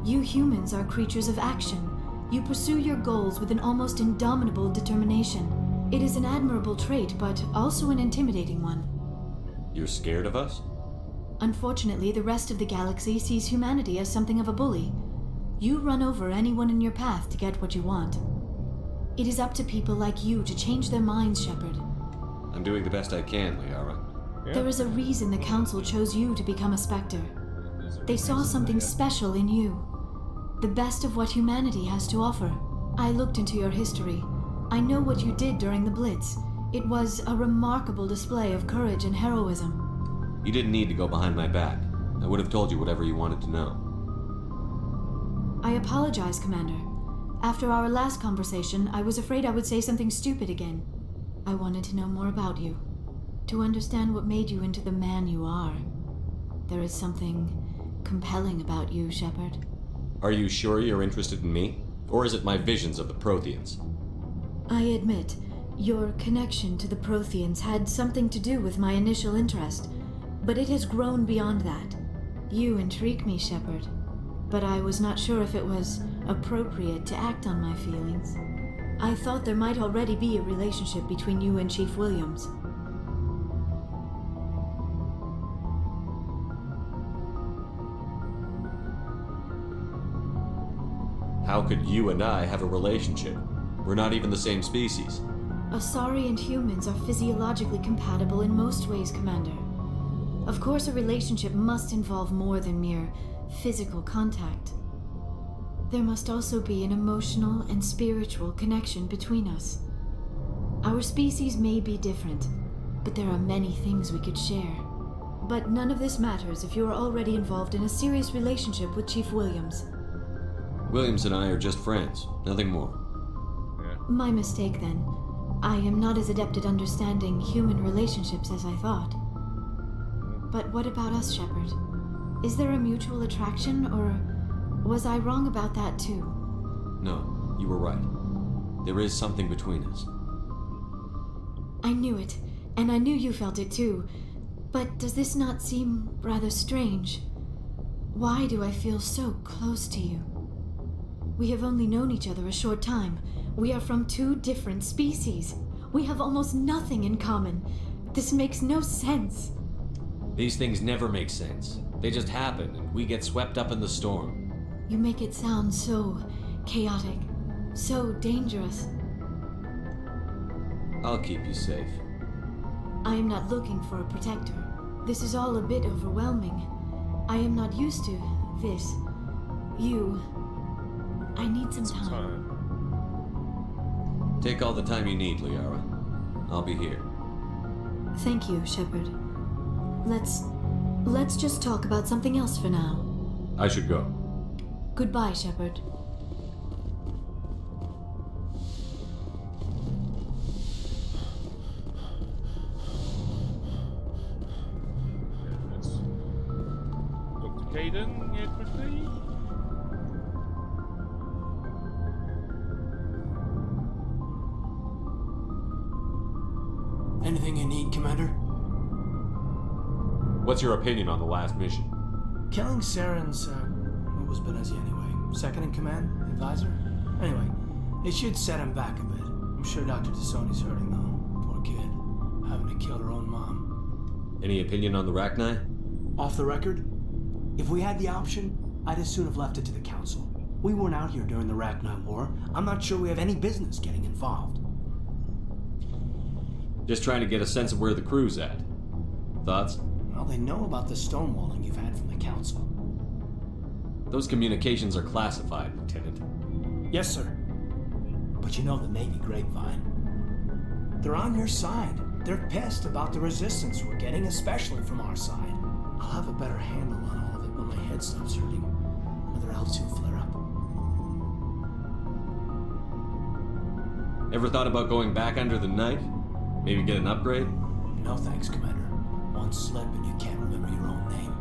You humans are creatures of action. You pursue your goals with an almost indomitable determination. It is an admirable trait, but also an intimidating one. You're scared of us? Unfortunately, the rest of the galaxy sees humanity as something of a bully. You run over anyone in your path to get what you want. It is up to people like you to change their minds, Shepard. I'm doing the best I can, Liara. Yeah. There is a reason the Council chose you to become a Spectre. They saw something special in you. The best of what humanity has to offer. I looked into your history. I know what you did during the Blitz. It was a remarkable display of courage and heroism. You didn't need to go behind my back. I would have told you whatever you wanted to know. I apologize, Commander. After our last conversation, I was afraid I would say something stupid again. I wanted to know more about you. To understand what made you into the man you are. There is something compelling about you, Shepard. Are you sure you're interested in me? Or is it my visions of the Protheans? I admit, your connection to the Protheans had something to do with my initial interest, but it has grown beyond that. You intrigue me, Shepard, but I was not sure if it was appropriate to act on my feelings. I thought there might already be a relationship between you and Chief Williams. How could you and I have a relationship? We're not even the same species. Asari and humans are physiologically compatible in most ways, Commander. Of course, a relationship must involve more than mere physical contact. There must also be an emotional and spiritual connection between us. Our species may be different, but there are many things we could share. But none of this matters if you are already involved in a serious relationship with Chief Williams. Williams and I are just friends, nothing more. My mistake, then. I am not as adept at understanding human relationships as I thought. But what about us, Shepard? Is there a mutual attraction, or was I wrong about that too? No, you were right. There is something between us. I knew it, and I knew you felt it too. But does this not seem rather strange? Why do I feel so close to you? We have only known each other a short time. We are from two different species. We have almost nothing in common. This makes no sense. These things never make sense. They just happen, and we get swept up in the storm. You make it sound so chaotic, so dangerous. I'll keep you safe. I am not looking for a protector. This is all a bit overwhelming. I am not used to this. You... I need some time. Take all the time you need, Liara. I'll be here. Thank you, Shepard. Let's just talk about something else for now. I should go. Goodbye, Shepard. Dr. Caden, here quickly. Anything you need, Commander? What's your opinion on the last mission? Killing Saren's, what was Benezia anyway? Second in command? Advisor? Anyway, it should set him back a bit. I'm sure Dr. Tassoni's hurting, though. Poor kid. Having to kill her own mom. Any opinion on the Rachni? Off the record? If we had the option, I'd as soon have left it to the Council. We weren't out here during the Rachni War. I'm not sure we have any business getting involved. Just trying to get a sense of where the crew's at. Thoughts? Well, they know about the stonewalling you've had from the Council. Those communications are classified, Lieutenant. Yes, sir. But you know the Navy grapevine. They're on your side. They're pissed about the resistance we're getting, especially from our side. I'll have a better handle on all of it when my head stops hurting. Another L2 flare-up. Ever thought about going back under the night? Maybe get an upgrade? No thanks, Commander. One slip and you can't remember your own name.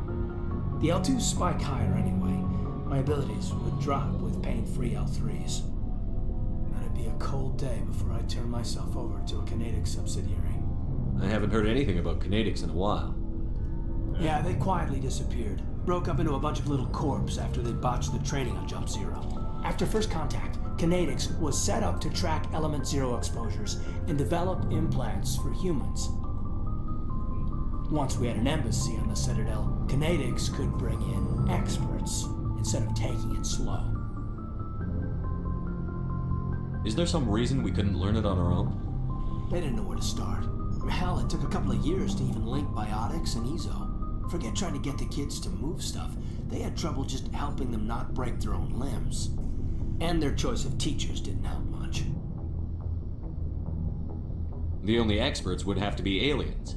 The L2s spike higher anyway. My abilities would drop with pain-free L3s. And it'd be a cold day before I turn myself over to a Canadic subsidiary. I haven't heard anything about Canadics in a while. Yeah, they quietly disappeared. Broke up into a bunch of little corps after they botched the training on Jump Zero. After first contact, Canadics was set up to track Element Zero exposures and develop implants for humans. Once we had an embassy on the Citadel, Canadics could bring in experts instead of taking it slow. Is there some reason we couldn't learn it on our own? They didn't know where to start. Hell, it took a couple of years to even link biotics and Ezo. Forget trying to get the kids to move stuff. They had trouble just helping them not break their own limbs. And their choice of teachers didn't help much. The only experts would have to be aliens.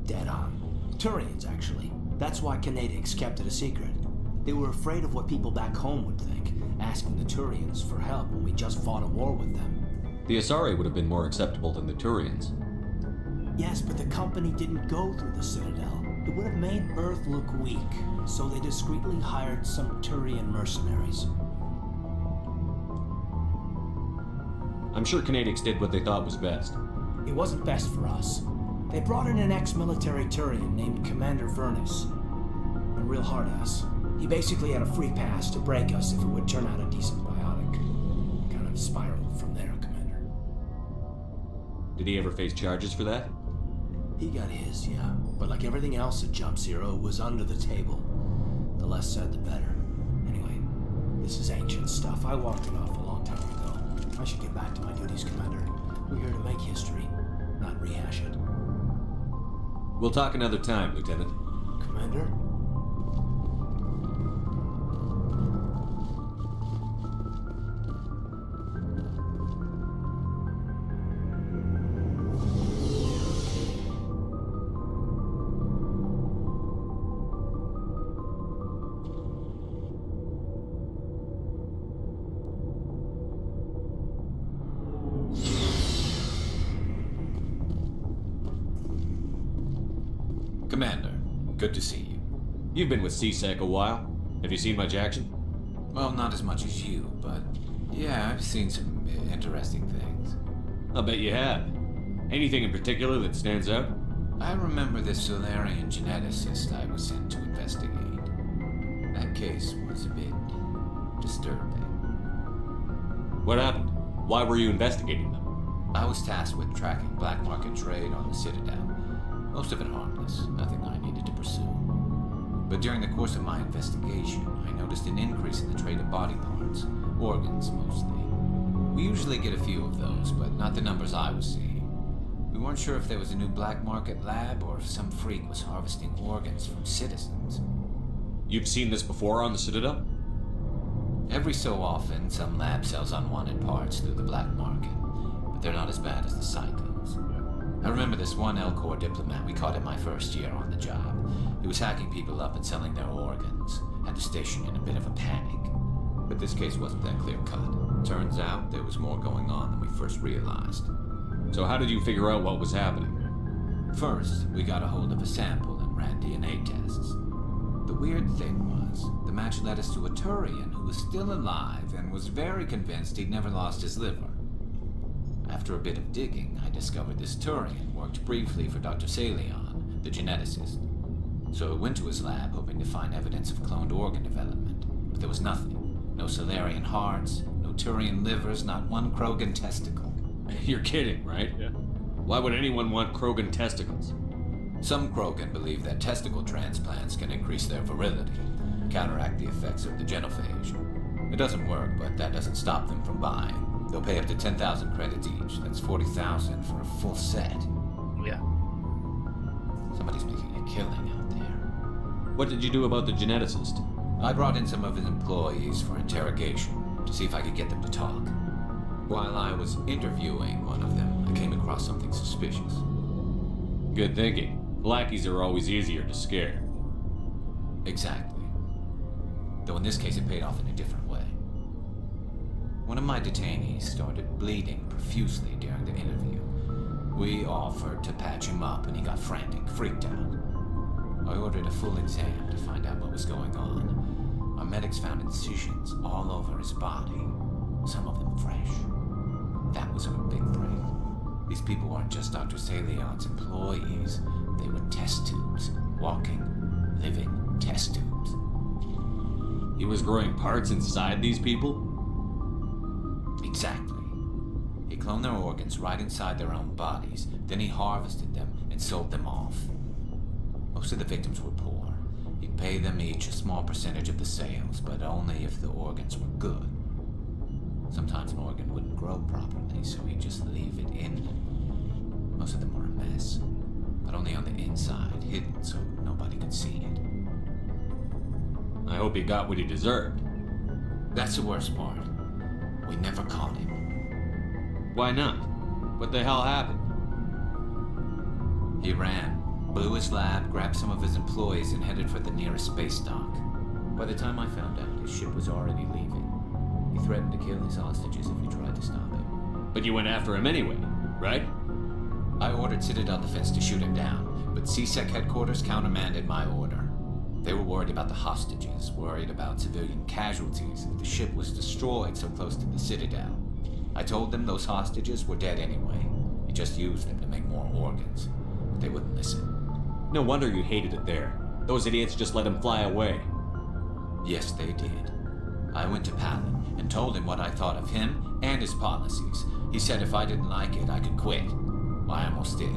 Dead on. Turians, actually. That's why Canadics kept it a secret. They were afraid of what people back home would think, asking the Turians for help when we just fought a war with them. The Asari would have been more acceptable than the Turians. Yes, but the company didn't go through the Citadel. It would have made Earth look weak, so they discreetly hired some Turian mercenaries. I'm sure Canadics did what they thought was best. It wasn't best for us. They brought in an ex-military Turian named Commander Vernus. A real hard-ass. He basically had a free pass to break us if it would turn out a decent biotic. Kind of spiraled from there, Commander. Did he ever face charges for that? He got his, yeah. But like everything else at Jump Zero, it was under the table. The less said, the better. Anyway, This is ancient stuff. I walked it off a long time ago. I should get back to my duties, Commander. We're here to make history, not rehash it. We'll talk another time, Lieutenant. Commander? Commander, good to see you. You've been with CSEC a while. Have you seen much action? Well, not as much as you, but yeah, I've seen some interesting things. I'll bet you have. Anything in particular that stands out? I remember this Solarian geneticist I was sent to investigate. That case was a bit disturbing. What happened? Why were you investigating them? I was tasked with tracking black market trade on the Citadel. Most of it harmless, nothing I needed to pursue. But during the course of my investigation, I noticed an increase in the trade of body parts, organs mostly. We usually get a few of those, but not the numbers I was seeing. We weren't sure if there was a new black market lab or if some freak was harvesting organs from citizens. You've seen this before on the Citadel? Every so often, some lab sells unwanted parts through the black market, but they're not as bad as the cycles. I remember this one L-Corps diplomat we caught in my first year on the job. He was hacking people up and selling their organs. Had to station in a bit of a panic. But this case wasn't that clear-cut. Turns out there was more going on than we first realized. So how did you figure out what was happening? First, we got a hold of a sample and ran DNA tests. The weird thing was, the match led us to a Turian who was still alive and was very convinced he'd never lost his liver. After a bit of digging, I discovered this Turian worked briefly for Dr. Salion, the geneticist. So I went to his lab hoping to find evidence of cloned organ development, but there was nothing. No Solarian hearts, no Turian livers, not one Krogan testicle. You're kidding, right? Yeah. Why would anyone want Krogan testicles? Some Krogan believe that testicle transplants can increase their virility, counteract the effects of the genophage. It doesn't work, but that doesn't stop them from buying. They'll pay up to 10,000 credits each. That's 40,000 for a full set. Yeah. Somebody's making a killing out there. What did you do about the geneticist? I brought in some of his employees for interrogation to see if I could get them to talk. While I was interviewing one of them, I came across something suspicious. Good thinking. Lackeys are always easier to scare. Exactly. Though in this case it paid off in a different way. One of my detainees started bleeding profusely during the interview. We offered to patch him up and he got frantic, freaked out. I ordered a full exam to find out what was going on. Our medics found incisions all over his body, some of them fresh. That was our big break. These people weren't just Dr. Salion's employees. They were test tubes. Walking, living test tubes. He was growing parts inside these people? Exactly. He cloned their organs right inside their own bodies. Then he harvested them and sold them off. Most of the victims were poor. He'd pay them each a small percentage of the sales, but only if the organs were good. Sometimes an organ wouldn't grow properly, so he'd just leave it in them. Most of them were a mess, but only on the inside, hidden so nobody could see it. I hope he got what he deserved. That's the worst part. We never caught him. Why not? What the hell happened? He ran, blew his lab, grabbed some of his employees, and headed for the nearest space dock. By the time I found out, his ship was already leaving. He threatened to kill his hostages if we tried to stop him. But you went after him anyway, right? I ordered Citadel Defense to shoot him down, but CSEC headquarters countermanded my order. They were worried about the hostages, worried about civilian casualties if the ship was destroyed so close to the Citadel. I told them those hostages were dead anyway. We just used them to make more organs. But they wouldn't listen. No wonder you hated it there. Those idiots just let him fly away. Yes, they did. I went to Palin and told him what I thought of him and his policies. He said if I didn't like it, I could quit. I almost did.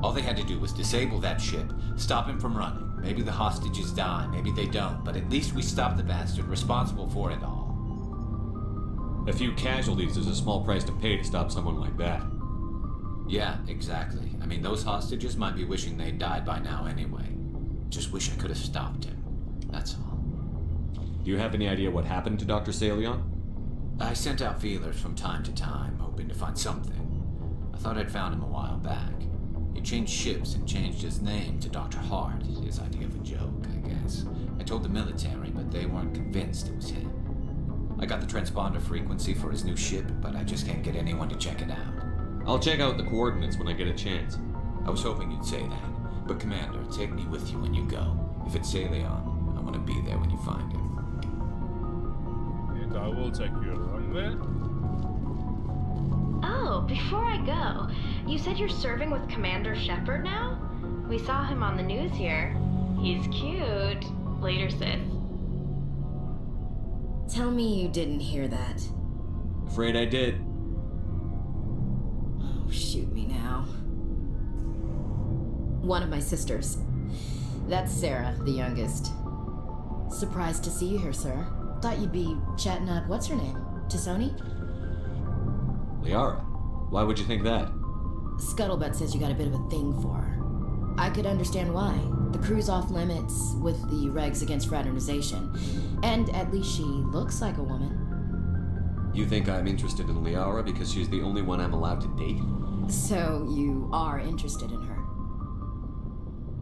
All they had to do was disable that ship, stop him from running. Maybe the hostages die, maybe they don't, but at least we stopped the bastard responsible for it all. A few casualties is a small price to pay to stop someone like that. Yeah, exactly. I mean, those hostages might be wishing they'd died by now anyway. Just wish I could have stopped him. That's all. Do you have any idea what happened to Dr. Salion? I sent out feelers from time to time, hoping to find something. I thought I'd found him a while back. He changed ships and changed his name to Dr. Hart, his idea of a joke, I guess. I told the military, but they weren't convinced it was him. I got the transponder frequency for his new ship, but I just can't get anyone to check it out. I'll check out the coordinates when I get a chance. I was hoping you'd say that. But Commander, take me with you when you go. If it's Salion, I want to be there when you find him. And I will take you along there. Oh, before I go, you said you're serving with Commander Shepard now? We saw him on the news here. He's cute. Later, sis. Tell me you didn't hear that. Afraid I did. Oh, shoot me now. One of my sisters. That's Sarah, the youngest. Surprised to see you here, sir. Thought you'd be chatting up, what's her name? Tassoni? Liara, why would you think that? Scuttlebutt says you got a bit of a thing for her. I could understand why. The crew's off limits with the regs against fraternization. And at least she looks like a woman. You think I'm interested in Liara because she's the only one I'm allowed to date? So you are interested in her.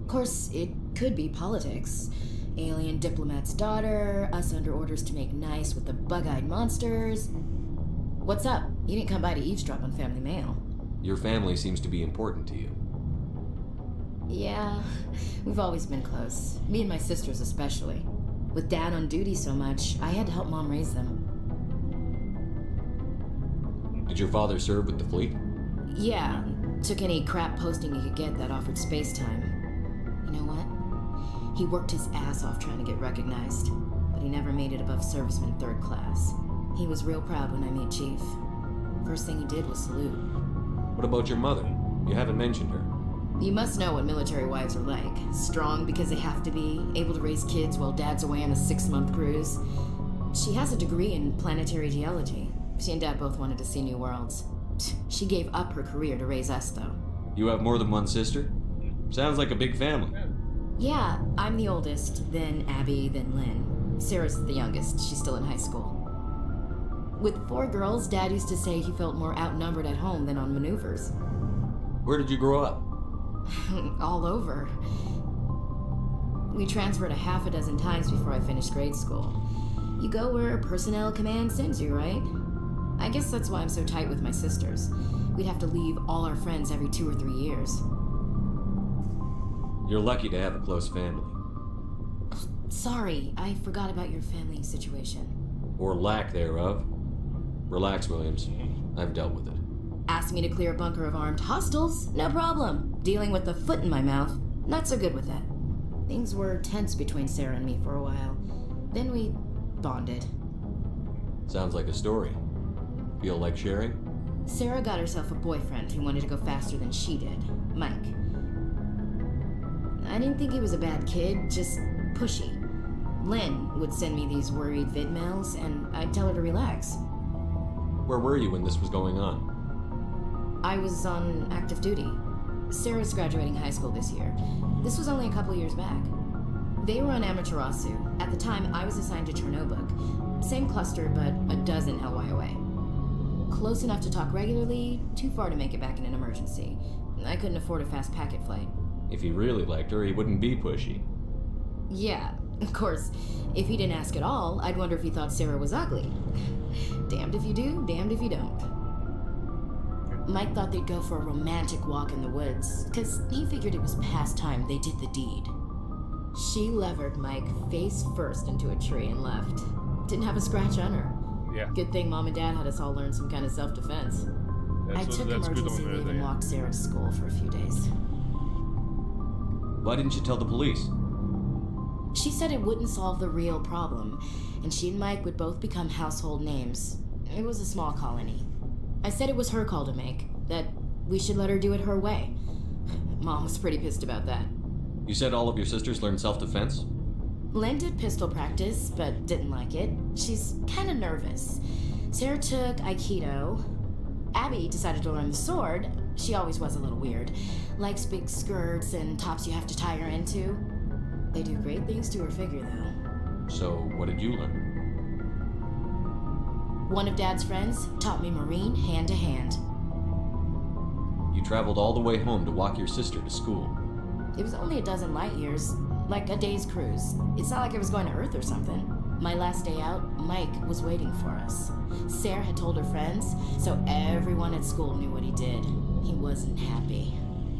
Of course, it could be politics. Alien diplomat's daughter, us under orders to make nice with the bug-eyed monsters. What's up? You didn't come by to eavesdrop on Family Mail. Your family seems to be important to you. Yeah, we've always been close. Me and my sisters especially. With Dad on duty so much, I had to help Mom raise them. Did your father serve with the fleet? Yeah, took any crap posting he could get that offered space time. You know what? He worked his ass off trying to get recognized, but he never made it above serviceman 3rd class. He was real proud when I made chief. First thing he did was salute. What about your mother? You haven't mentioned her. You must know what military wives are like. Strong because they have to be, able to raise kids while Dad's away on a 6-month cruise. She has a degree in planetary geology. She and Dad both wanted to see new worlds. She gave up her career to raise us, though. You have more than one sister? Sounds like a big family. Yeah, I'm the oldest, then Abby, then Lynn. Sarah's the youngest. She's still in high school. With 4 girls, Dad used to say he felt more outnumbered at home than on maneuvers. Where did you grow up? All over. We transferred a half a dozen times before I finished grade school. You go where personnel command sends you, right? I guess that's why I'm so tight with my sisters. We'd have to leave all our friends every 2 or 3 years. You're lucky to have a close family. Sorry, I forgot about your family situation. Or lack thereof. Relax, Williams. I've dealt with it. Asked me to clear a bunker of armed hostiles? No problem. Dealing with the foot in my mouth? Not so good with that. Things were tense between Sarah and me for a while. Then we bonded. Sounds like a story. Feel like sharing? Sarah got herself a boyfriend who wanted to go faster than she did, Mike. I didn't think he was a bad kid, just pushy. Lynn would send me these worried vidmails, and I'd tell her to relax. Where were you when this was going on? I was on active duty. Sarah's graduating high school this year. This was only a couple years back. They were on Amaterasu. At the time, I was assigned to Chernobog. Same cluster, but a dozen LY away. Close enough to talk regularly, too far to make it back in an emergency. I couldn't afford a fast packet flight. If he really liked her, he wouldn't be pushy. Yeah, of course. If he didn't ask at all, I'd wonder if he thought Sarah was ugly. Damned if you do, damned if you don't. Mike thought they'd go for a romantic walk in the woods, because he figured it was past time they did the deed. She levered Mike face first into a tree and left. Didn't have a scratch on her. Yeah. Good thing Mom and Dad had us all learn some kind of self-defense. I took emergency leave and walked Sarah to school for a few days. Why didn't you tell the police? She said it wouldn't solve the real problem, and she and Mike would both become household names. It was a small colony. I said it was her call to make, that we should let her do it her way. Mom was pretty pissed about that. You said all of your sisters learned self-defense? Lynn did pistol practice, but didn't like it. She's kind of nervous. Sarah took Aikido. Abby decided to learn the sword. She always was a little weird. Likes big skirts and tops you have to tie her into. They do great things to her figure, though. So, what did you learn? One of Dad's friends taught me Marine hand to hand. You traveled all the way home to walk your sister to school. It was only a dozen light years, like a day's cruise. It's not like I was going to Earth or something. My last day out, Mike was waiting for us. Sarah had told her friends, so everyone at school knew what he did. He wasn't happy.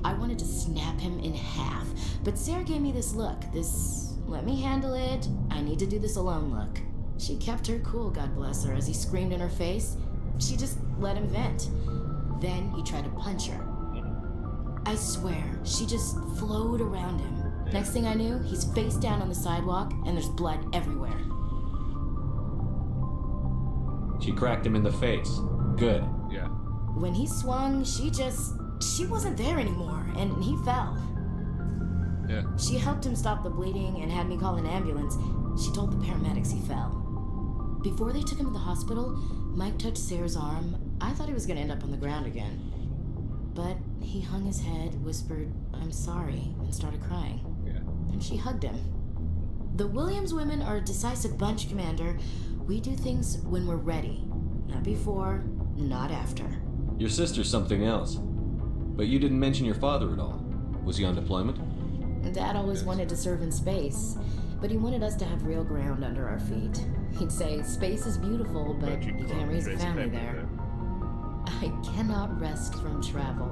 I wanted to snap him in half, but Sarah gave me this look, this let me handle it, I need to do this alone look. She kept her cool, God bless her, as he screamed in her face. She just let him vent. Then he tried to punch her. I swear, she just flowed around him. Next thing I knew, he's face down on the sidewalk, and there's blood everywhere. She cracked him in the face. Good. Yeah. When he swung, she wasn't there anymore, and he fell. Yeah. She helped him stop the bleeding and had me call an ambulance. She told the paramedics he fell. Before they took him to the hospital, Mike touched Sarah's arm. I thought he was gonna end up on the ground again. But he hung his head, whispered, "I'm sorry," and started crying. Yeah. And she hugged him. The Williams women are a decisive bunch, Commander. We do things when we're ready. Not before, not after. Your sister's something else. But you didn't mention your father at all. Was he on deployment? Dad always wanted to serve in space, but he wanted us to have real ground under our feet. He'd say, space is beautiful, but you can't raise a family there. I cannot rest from travel.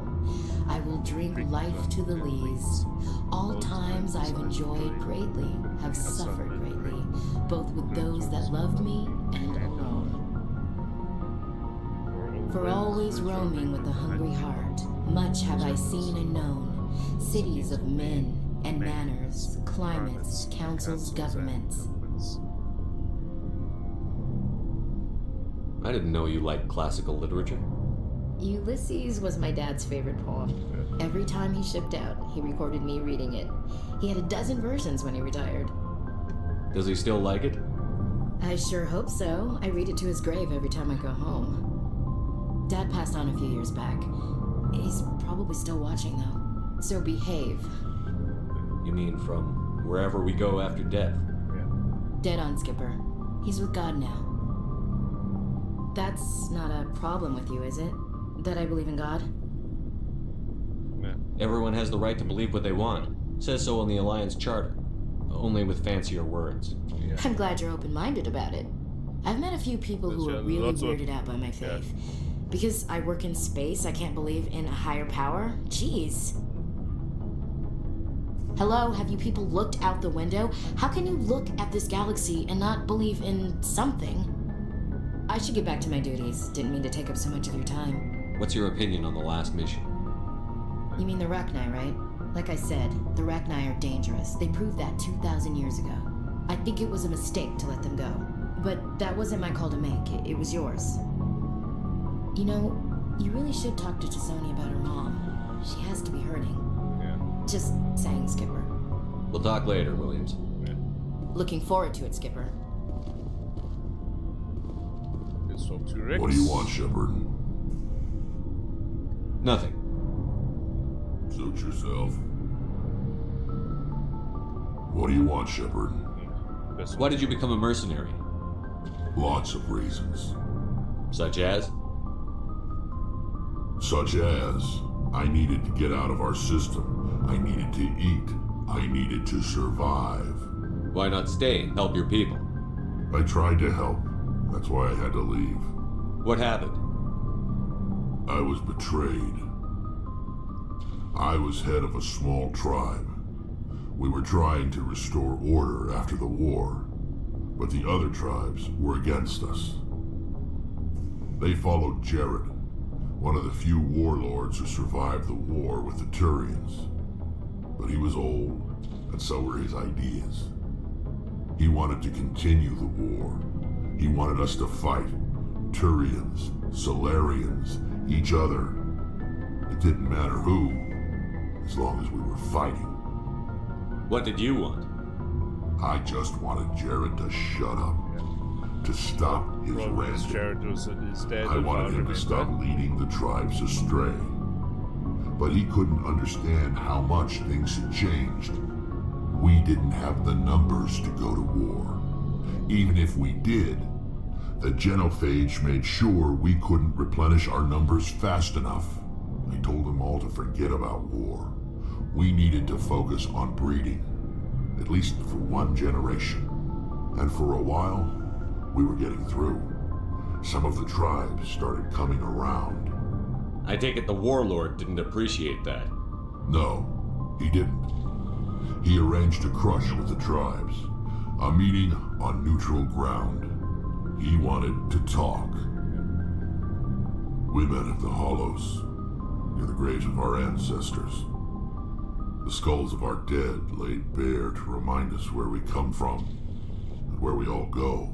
I will drink life to the lees. All times I've enjoyed greatly, have suffered greatly, both with those that loved me and alone. For always roaming with a hungry heart, much have I seen and known, cities of men and manners, climates, councils, governments. I didn't know you liked classical literature. Ulysses was my dad's favorite poem. Every time he shipped out, he recorded me reading it. He had a dozen versions when he retired. Does he still like it? I sure hope so. I read it to his grave every time I go home. Dad passed on a few years back. He's probably still watching, though. So behave. You mean from wherever we go after death? Yeah. Dead on, Skipper. He's with God now. That's not a problem with you, is it? That I believe in God? Yeah. Everyone has the right to believe what they want. Says so in the Alliance Charter. Only with fancier words. Yeah. I'm glad you're open-minded about it. I've met a few people who are really weirded out by my faith. Yeah. Because I work in space, I can't believe in a higher power? Jeez. Hello, have you people looked out the window? How can you look at this galaxy and not believe in something? I should get back to my duties. Didn't mean to take up so much of your time. What's your opinion on the last mission? You mean the Rachni, right? Like I said, the Rachni are dangerous. They proved that 2,000 years ago. I think it was a mistake to let them go. But that wasn't my call to make. It was yours. You know, you really should talk to Chisoni about her mom. She has to be hurting. Yeah. Just saying, Skipper. We'll talk later, Williams. Yeah. Looking forward to it, Skipper. Let's talk to Rex. What do you want, Shepard? Nothing. Suit yourself. What do you want, Shepard? Why did you become a mercenary? Lots of reasons. Such as? Such as, I needed to get out of our system. I needed to eat. I needed to survive. Why not stay and help your people? I tried to help. That's why I had to leave. What happened? I was betrayed. I was head of a small tribe. We were trying to restore order after the war, but the other tribes were against us. They followed Jared, one of the few warlords who survived the war with the Turians. But he was old, and so were his ideas. He wanted to continue the war. He wanted us to fight. Turians, Solarians, each other. It didn't matter who, as long as we were fighting. What did you want? I just wanted Jared to shut up. to stop his ranting. I wanted him to stop leading the tribes astray. But he couldn't understand how much things had changed. We didn't have the numbers to go to war. Even if we did, the genophage made sure we couldn't replenish our numbers fast enough. I told them all to forget about war. We needed to focus on breeding, at least for one generation. And for a while, we were getting through. Some of the tribes started coming around. I take it the warlord didn't appreciate that. No, he didn't. He arranged a crush with the tribes, a meeting on neutral ground. He wanted to talk. We met at the Hollows, near the graves of our ancestors. The skulls of our dead laid bare to remind us where we come from and where we all go.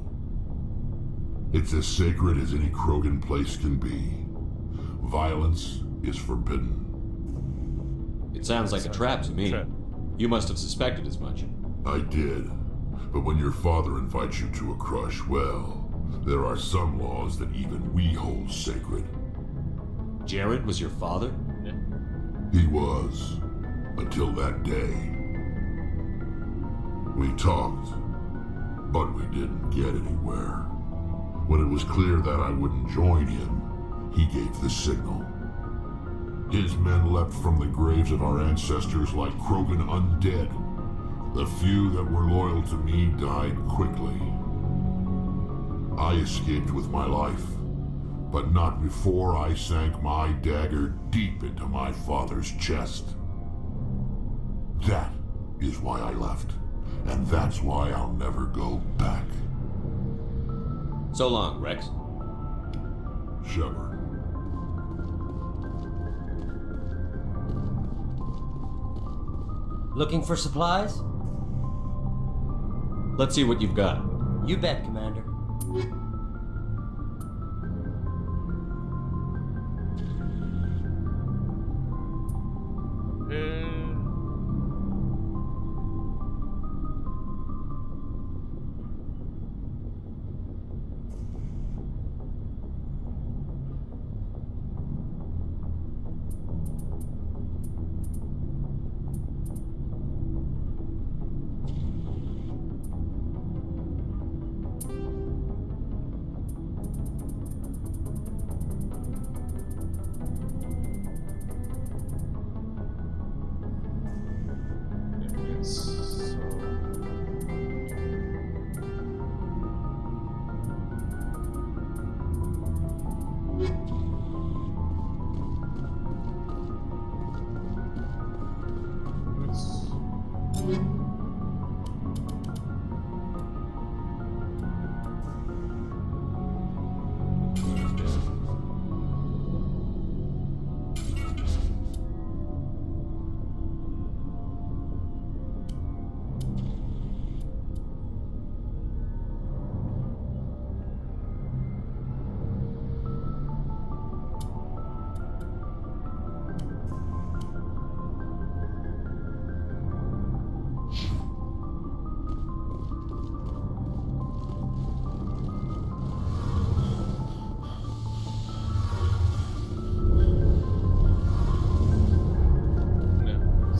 It's as sacred as any Krogan place can be. Violence is forbidden. It sounds like a trap to me. You must have suspected as much. I did. But when your father invites you to a crush, well, there are some laws that even we hold sacred. Jared was your father? He was. Until that day. We talked, but we didn't get anywhere. When it was clear that I wouldn't join him, he gave the signal. His men leapt from the graves of our ancestors like Krogan undead. The few that were loyal to me died quickly. I escaped with my life, but not before I sank my dagger deep into my father's chest. That is why I left, and that's why I'll never go back. So long, Rex. Shepard. Looking for supplies? Let's see what you've got. You bet, Commander.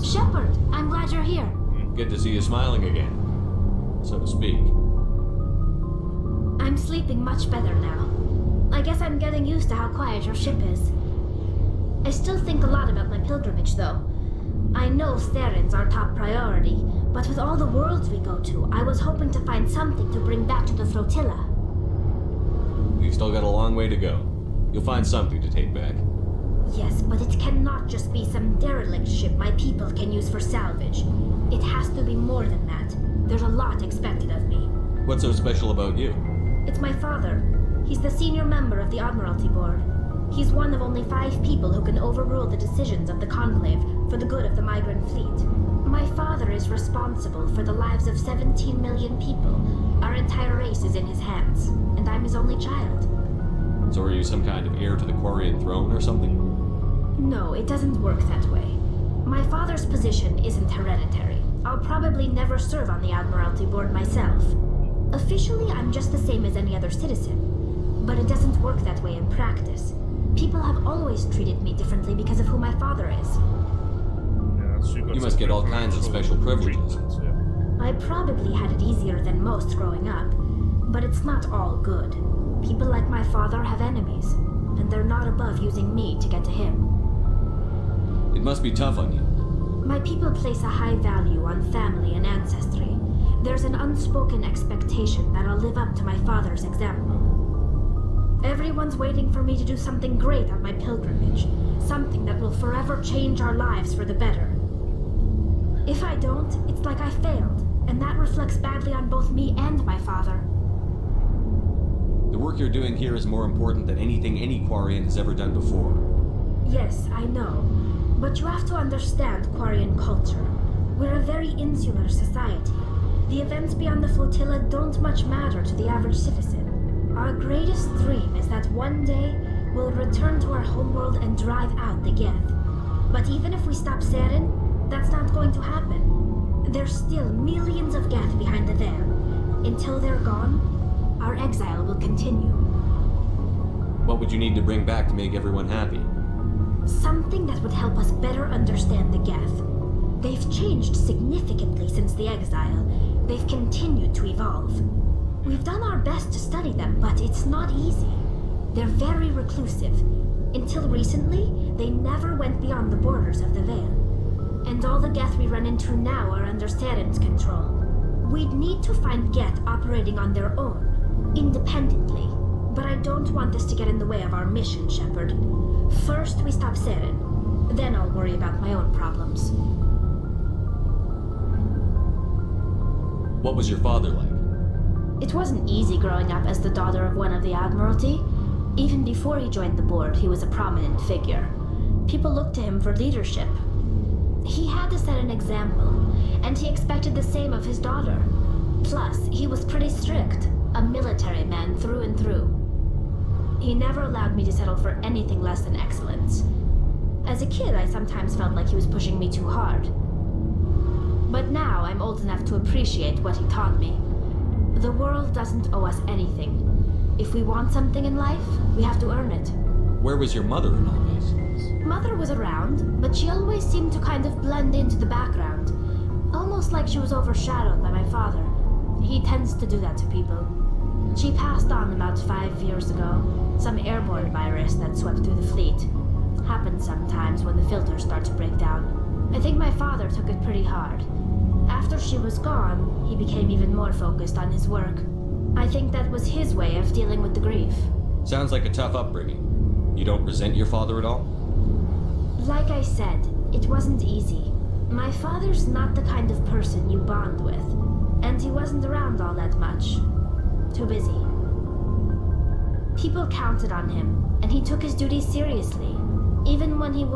Shepard, I'm glad you're here. Good to see you smiling again, so to speak. I'm sleeping much better now. I guess I'm getting used to how quiet your ship is. I still think a lot about my pilgrimage, though. I know Theron's our top priority, but with all the worlds we go to, I was hoping to find something to bring back to the flotilla. We've still got a long way to go. You'll find something to take back. Yes, but it cannot just be some derelict ship my people can use for salvage. It has to be more than that. There's a lot expected of me. What's so special about you? It's my father. He's the senior member of the Admiralty Board. He's one of only 5 people who can overrule the decisions of the Conclave for the good of the migrant fleet. My father is responsible for the lives of 17 million people. Our entire race is in his hands, and I'm his only child. So are you some kind of heir to the Quarian throne or something? No, it doesn't work that way. My father's position isn't hereditary. I'll probably never serve on the Admiralty Board myself. Officially, I'm just the same as any other citizen. But it doesn't work that way in practice. People have always treated me differently because of who my father is. You must get all kinds of special privileges. I probably had it easier than most growing up, but it's not all good. People like my father have enemies, and they're not above using me to get to him. It must be tough on you. My people place a high value on family and ancestry. There's an unspoken expectation that I'll live up to my father's example. Everyone's waiting for me to do something great on my pilgrimage, something that will forever change our lives for the better. If I don't, it's like I failed, and that reflects badly on both me and my father. The work you're doing here is more important than anything any Quarian has ever done before. Yes, I know. But you have to understand Quarian culture. We're a very insular society. The events beyond the flotilla don't much matter to the average citizen. Our greatest dream is that one day we'll return to our homeworld and drive out the Geth. But even if we stop Saren, that's not going to happen. There's still millions of Geth behind the veil. Until they're gone, our exile will continue. What would you need to bring back to make everyone happy? Something that would help us better understand the Geth. They've changed significantly since the exile. They've continued to evolve. We've done our best to study them, but it's not easy. They're very reclusive. Until recently, they never went beyond the borders of the Veil. And all the Geth we run into now are under Saren's control. We'd need to find Geth operating on their own, independently. But I don't want this to get in the way of our mission, Shepard. First, we stop Saren. Then I'll worry about my own problems. What was your father like? It wasn't easy growing up as the daughter of one of the Admiralty. Even before he joined the board, he was a prominent figure. People looked to him for leadership. He had to set an example, and he expected the same of his daughter. Plus, he was pretty strict, a military man through and through. He never allowed me to settle for anything less than excellence. As a kid, I sometimes felt like he was pushing me too hard. But now I'm old enough to appreciate what he taught me. The world doesn't owe us anything. If we want something in life, we have to earn it. Where was your mother in all this? Mother was around, but she always seemed to kind of blend into the background. Almost like she was overshadowed by my father. He tends to do that to people. She passed on about 5 years ago. Some airborne virus that swept through the fleet. Happens sometimes when the filters start to break down. I think my father took it pretty hard. After she was gone, he became even more focused on his work. I think that was his way of dealing with the grief. Sounds like a tough upbringing. You don't resent your father at all? Like I said, it wasn't easy. My father's not the kind of person you bond with, and he wasn't around all that much. Too busy. People counted on him, and he took his duties seriously, even when he